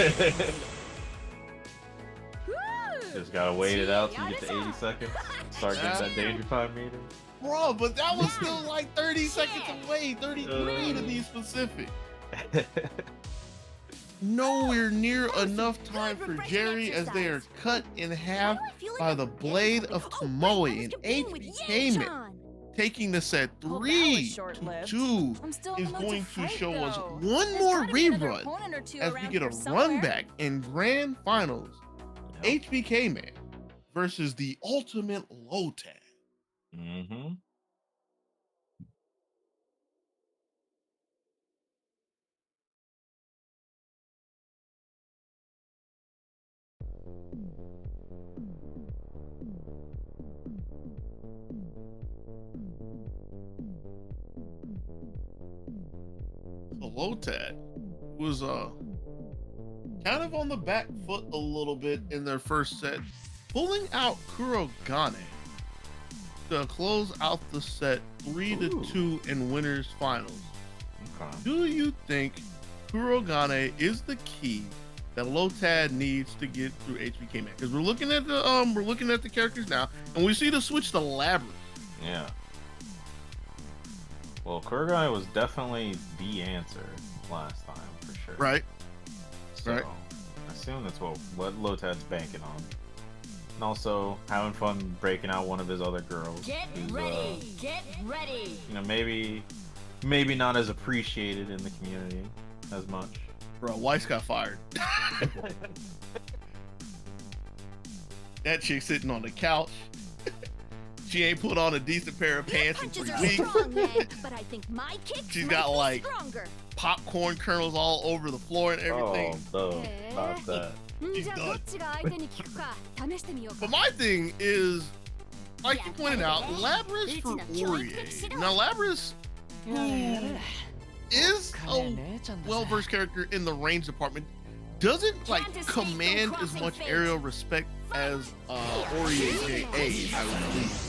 Just gotta wait it out till you get to 80 seconds. Start getting that danger time meter. Bro, but that was still like 30 seconds away. 33 to be specific. Nowhere near enough time for Jerry as they are cut in half by the blade of Tomoe, and HBK Man taking the set 3-2 is going to show us one more rerun as we get a run back in grand finals. HBK Man versus the ultimate Lotad. Mm-hmm. So Lotad was kind of on the back foot a little bit in their first set, pulling out Kurogane to close out the set 3-2 in winners finals. Okay. Do you think Kurogane is the key that Lotad needs to get through HBK Man? Because we're looking at the characters now, and we see the switch to Labyrinth. Yeah. Well, Kurogane was definitely the answer last time for sure. Right. So, Right. I assume that's what Lotad's banking on. And also having fun breaking out one of his other girls. Get who's, ready. Get ready. You know, maybe not as appreciated in the community as much. Bro, Weiss got fired. That chick sitting on the couch. She ain't put on a decent pair of pants in 3 weeks. Strong, man, but I think my kicks She's might got be like stronger. popcorn kernels all over the floor and everything. Oh, no, not that. She's じゃあど done. っちが相手に効くか試してみようか But my thing is, like you pointed out, Labyrinth for Aurier. Now Labyrinth, who is a well-versed character in the range department, doesn't like command as much aerial respect as Aurier JA, I would believe.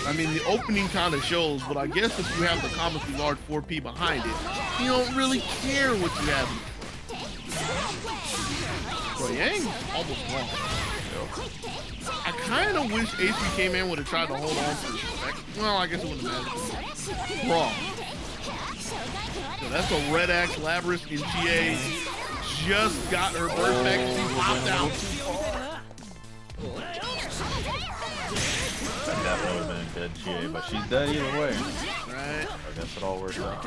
I mean, the opening kind of shows, but I guess if you have the comically large 4P behind it, you don't really care what you have. Bro, Yang almost won. I kind of wish HBK Man would have tried to hold on for respect. Well, I guess it wouldn't matter. Wrong. So that's a Red Axe Labyrinth in GA. Just got her birth back and she popped out. That would have been a dead GA, but she's dead either way. Right. I guess it all works out.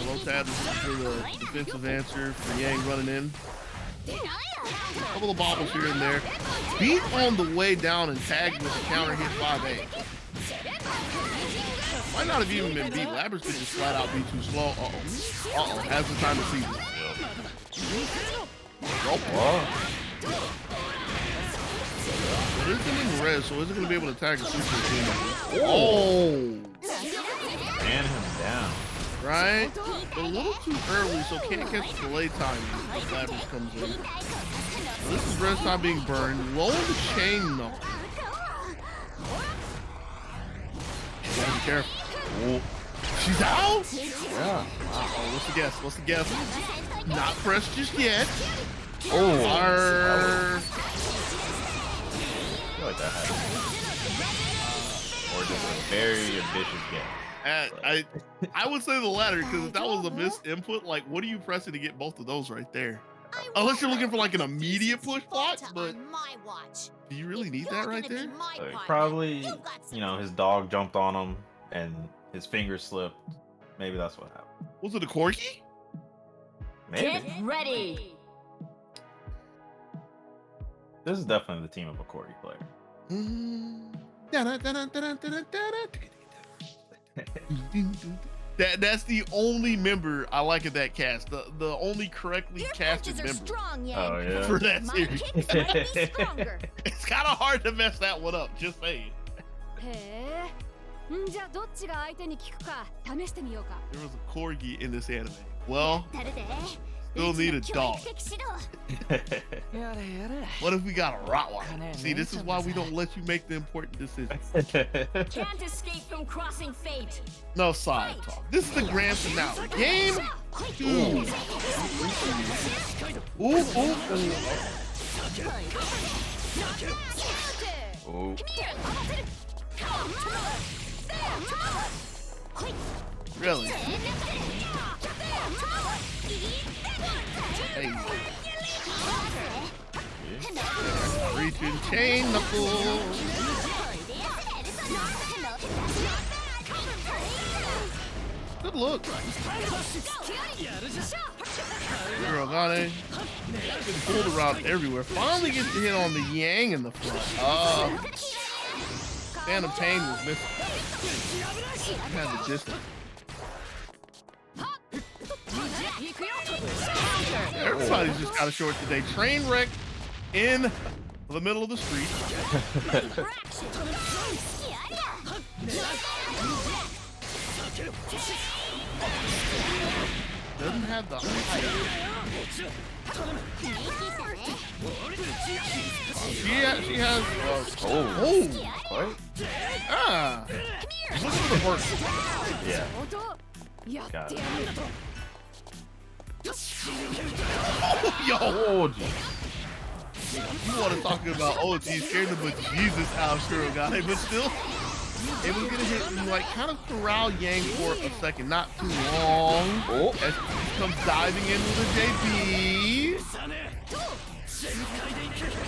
Lotad is for the defensive answer for Yang running in. A couple of bobbles here and there. Beat on the way down and tagged with a counter hit 5A. Might not have even been beat. Labyrinth could just flat out be too slow. Uh-oh. Has the time to see this. But it's in red, so isn't going to be able to tag a super team. Oh! Ran him down. Right? A little too early, so can't catch the delay time when Labyrinth comes in. This is red time being burned. Low the chain knuckle. Gotta be careful. Oh. She's out? Yeah. Wow. Oh, what's the guess? What's the guess? Not pressed just yet. Oh. Arr. I feel like that happened. Or just a very ambitious guess. I would say the latter, because if that was a missed input, like, what are you pressing to get both of those right there? Unless you're looking for like an immediate push block, but do you really need that right there? Probably, you know, his dog jumped on him and his finger slipped Maybe that's what happened. Was it a corgi? Maybe. Get ready. This is definitely the team of a corgi player. That's the only member I like of that cast. The only correctly Your casted punches are member strong, Yang. Oh, yeah. for that My series. kicks might be stronger. It's kind of hard to mess that one up. Just saying. へえ。んじゃあどっちが相手に効くか試してみようか。 There was a corgi in this anime. Well, 誰で still need a dog. 教育的指導 What if we got a Rottweiler? See, this is why we don't let you make the important decisions. Can't escape from crossing fate. No side talk. This is the grand finale. Game 2. Ooh, ooh, ooh. Ooh. Really? Hey. Reaching chain knuckle. Good look. Kurogane getting pulled around everywhere. Finally gets the hit on the Yang in the front. Phantom Pain was missing. Had the distance. Everybody's just got a short today. Train wreck in the middle of the street. Doesn't have the height. She has. Oh. What? Ah. Look for the work. Yeah. やっ Got て it. やる。 Yo. Oh, geez. You want to talk about, oh, geez, scared the bejesus out of Kurogane, but still, it was gonna hit and like kind of corral Yang for a second, not too long. Oh. As he comes diving in with a JB.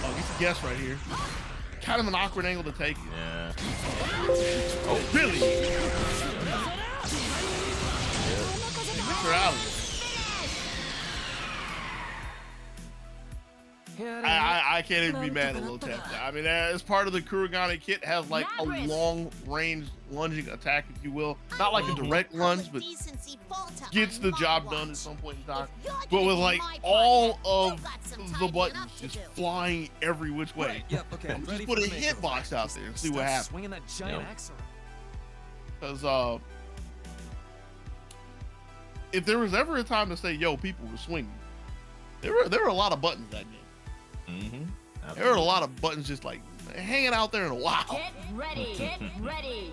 Oh, gets a guess right here. Kind of an awkward angle to take it. Yeah. Oh, really? Gets her out of it. I can't even be mad at Low Tap. I mean, as part of the Kurogane kit, has like a long range lunging attack, if you will. Not like a direct lunge, but gets the job done at some point in time. But with like all of the buttons just flying every which way. Yep, okay. I'm ready Just put for a the hitbox out there and see what happens. Swinging that giant Yep. axe around. Because if there was ever a time to say, yo, people were swinging, there were a lot of buttons that game. Mm-hmm. There were a lot of buttons just like hanging out there in a while. Get ready. Get ready.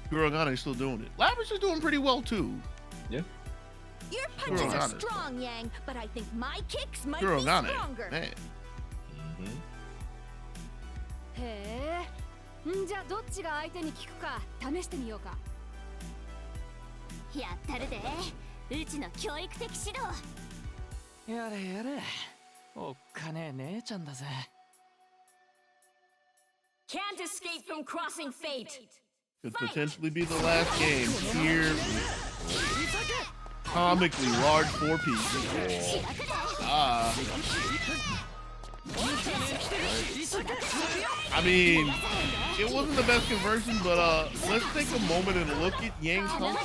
Kurogane is still doing it. Lavish is doing pretty well too. Your punches are Kurogane. strong, Yang, but I think my kicks might be Kurogane, stronger. man. Mm-hmm. へえ。んじゃあどっちが相手に効くか試してみようか。やったるで。うちの教育的指導。やれやれ。おっかねえ姉ちゃんだぜ。Can't escape from crossing fate. Could potentially be the last game here. Comically large 4-piece. I mean, it wasn't the best conversion, but let's take a moment and look at Yang's health.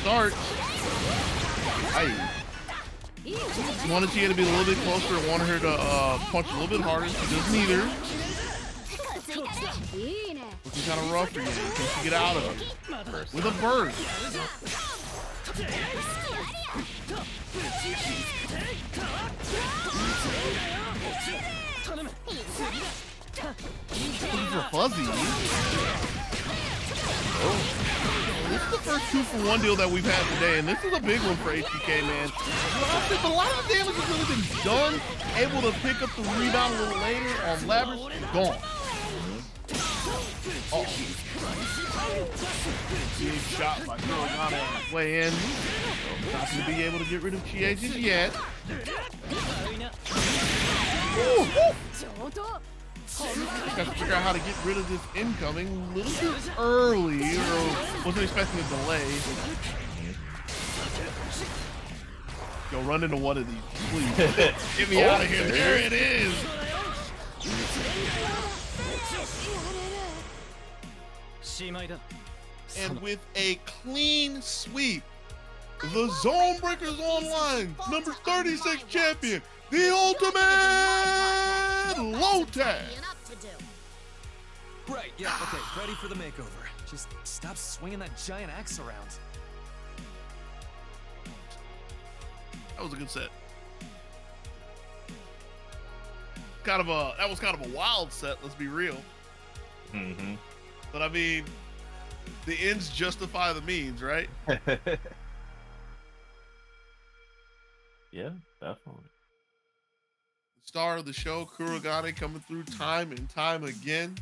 Start. Hey. Wanted Tia to be a little bit closer. Wanted her to punch a little bit harder. She doesn't either. いいね。 Which is kind of rough for you. Can she get out of it? With a burst. These are fuzzy. This is the first 2-for-1 deal that we've had today, and this is a big one for HBK, man. A lot of the damage has really been done. Able to pick up the rebound a little later on Lavish, gone. Uh-oh. Big shot by Kurogane on his way in. Not going to be able to get rid of Chie just yet. Ooh, got to figure out how to get rid of this incoming a little bit early, or wasn't expecting a delay. Yo, run into one of these, please. Get me out of here. There it is. And with a clean sweep, the ZoneBreakers Online number 36 champion, the ultimate Lotad. Right, yeah, okay, ready for the makeover. Just stop swinging that giant axe around. That was a good set. That was kind of a wild set, let's be real. Mm-hmm. But I mean, the ends justify the means, right? Yeah, definitely. Star of the show, Kurogane, coming through time and time again.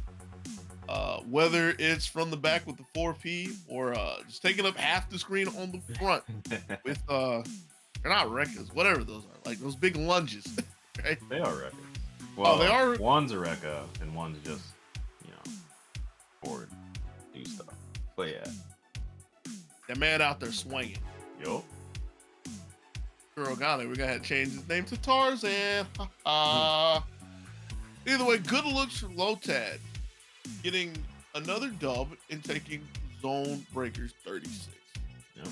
Whether it's from the back with the 4P or just taking up half the screen on the front with they're not Rekkas, whatever those are, like those big lunges. Right? They are Rekkas. Well, they are. One's a Rekka and one's just, forward do stuff. But yeah. That man out there swinging. Yo. Kurogane, we're gonna have to change his name to Tarzan. Either way, good looks for Lotad, getting another dub and taking ZoneBreakers 36. Yep.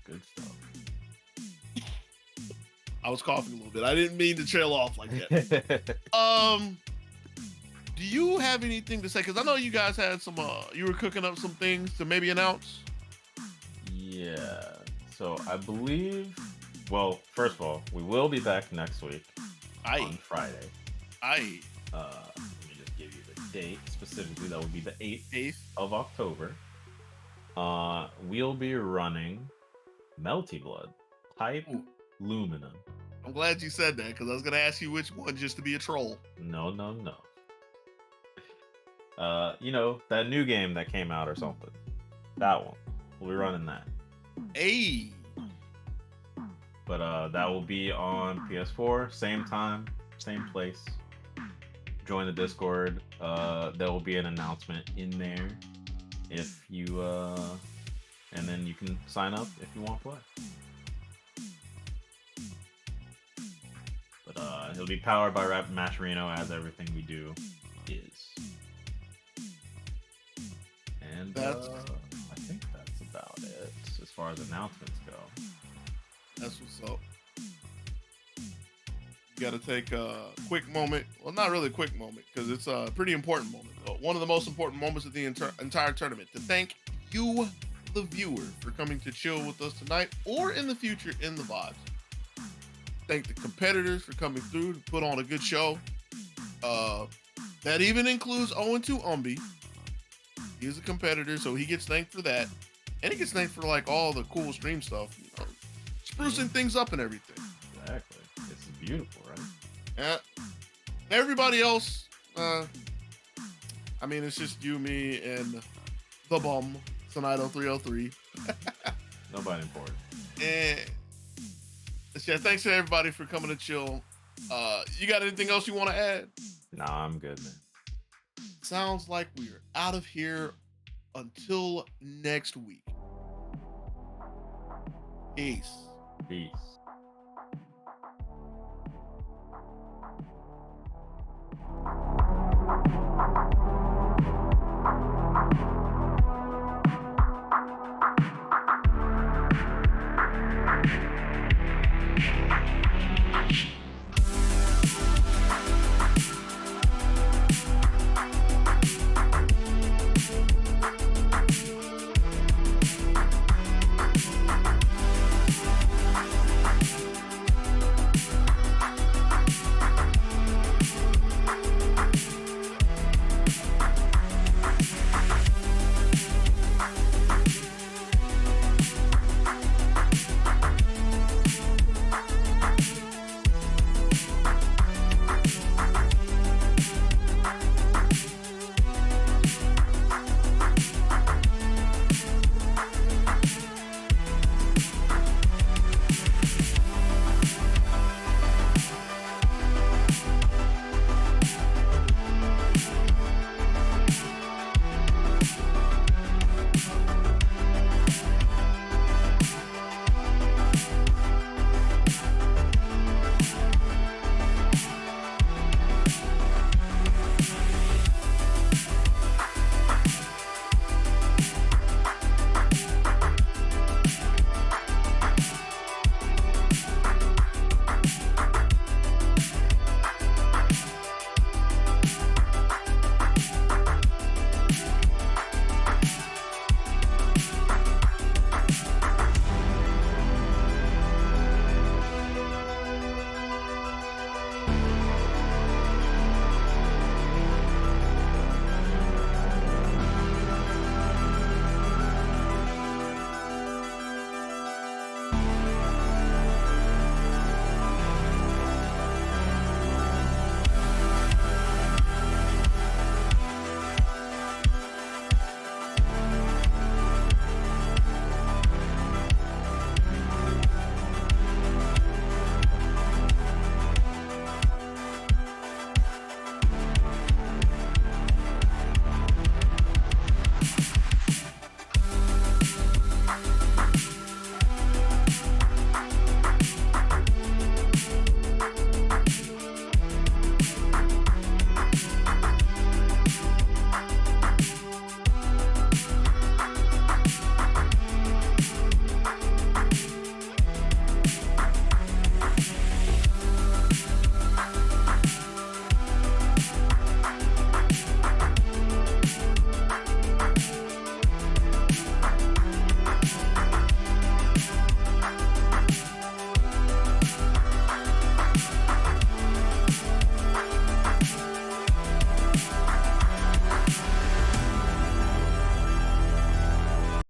Good stuff. I was coughing a little bit. I didn't mean to trail off like that. Do you have anything to say? Because I know you guys had some, you were cooking up some things to maybe announce. Yeah. So I believe, well, first of all, we will be back next week on Friday. Let me just give you the date specifically. That would be the 8th of October. We'll be running Melty Blood, Pipe, Lumina. I'm glad you said that because I was going to ask you which one just to be a troll. No. That new game that came out or something. That one. We'll be running that. Hey. But that will be on PS4, same time, same place. Join the Discord. There will be an announcement in there if you and then you can sign up if you want to play. But it'll be powered by Matcherino, as everything we do is. And I think that's about it as far as announcements go. That's what's up. You got to take a quick moment. Well, not really a quick moment because it's a pretty important moment. One of the most important moments of the entire tournament. To thank you, the viewer, for coming to chill with us tonight or in the future in the VODs. Thank the competitors for coming through to put on a good show. That even includes 0-2 Umbi. He's a competitor, so he gets thanked for that. And he gets thanked for like all the cool stream stuff, sprucing things up and everything. Exactly. It's beautiful, right? Yeah. Everybody else, it's just you, me, and the bum, Sonido 303. Nobody important. And yeah, thanks to everybody for coming to chill. You got anything else you want to add? Nah, I'm good, man. Sounds like we're out of here until next week. Peace. Peace.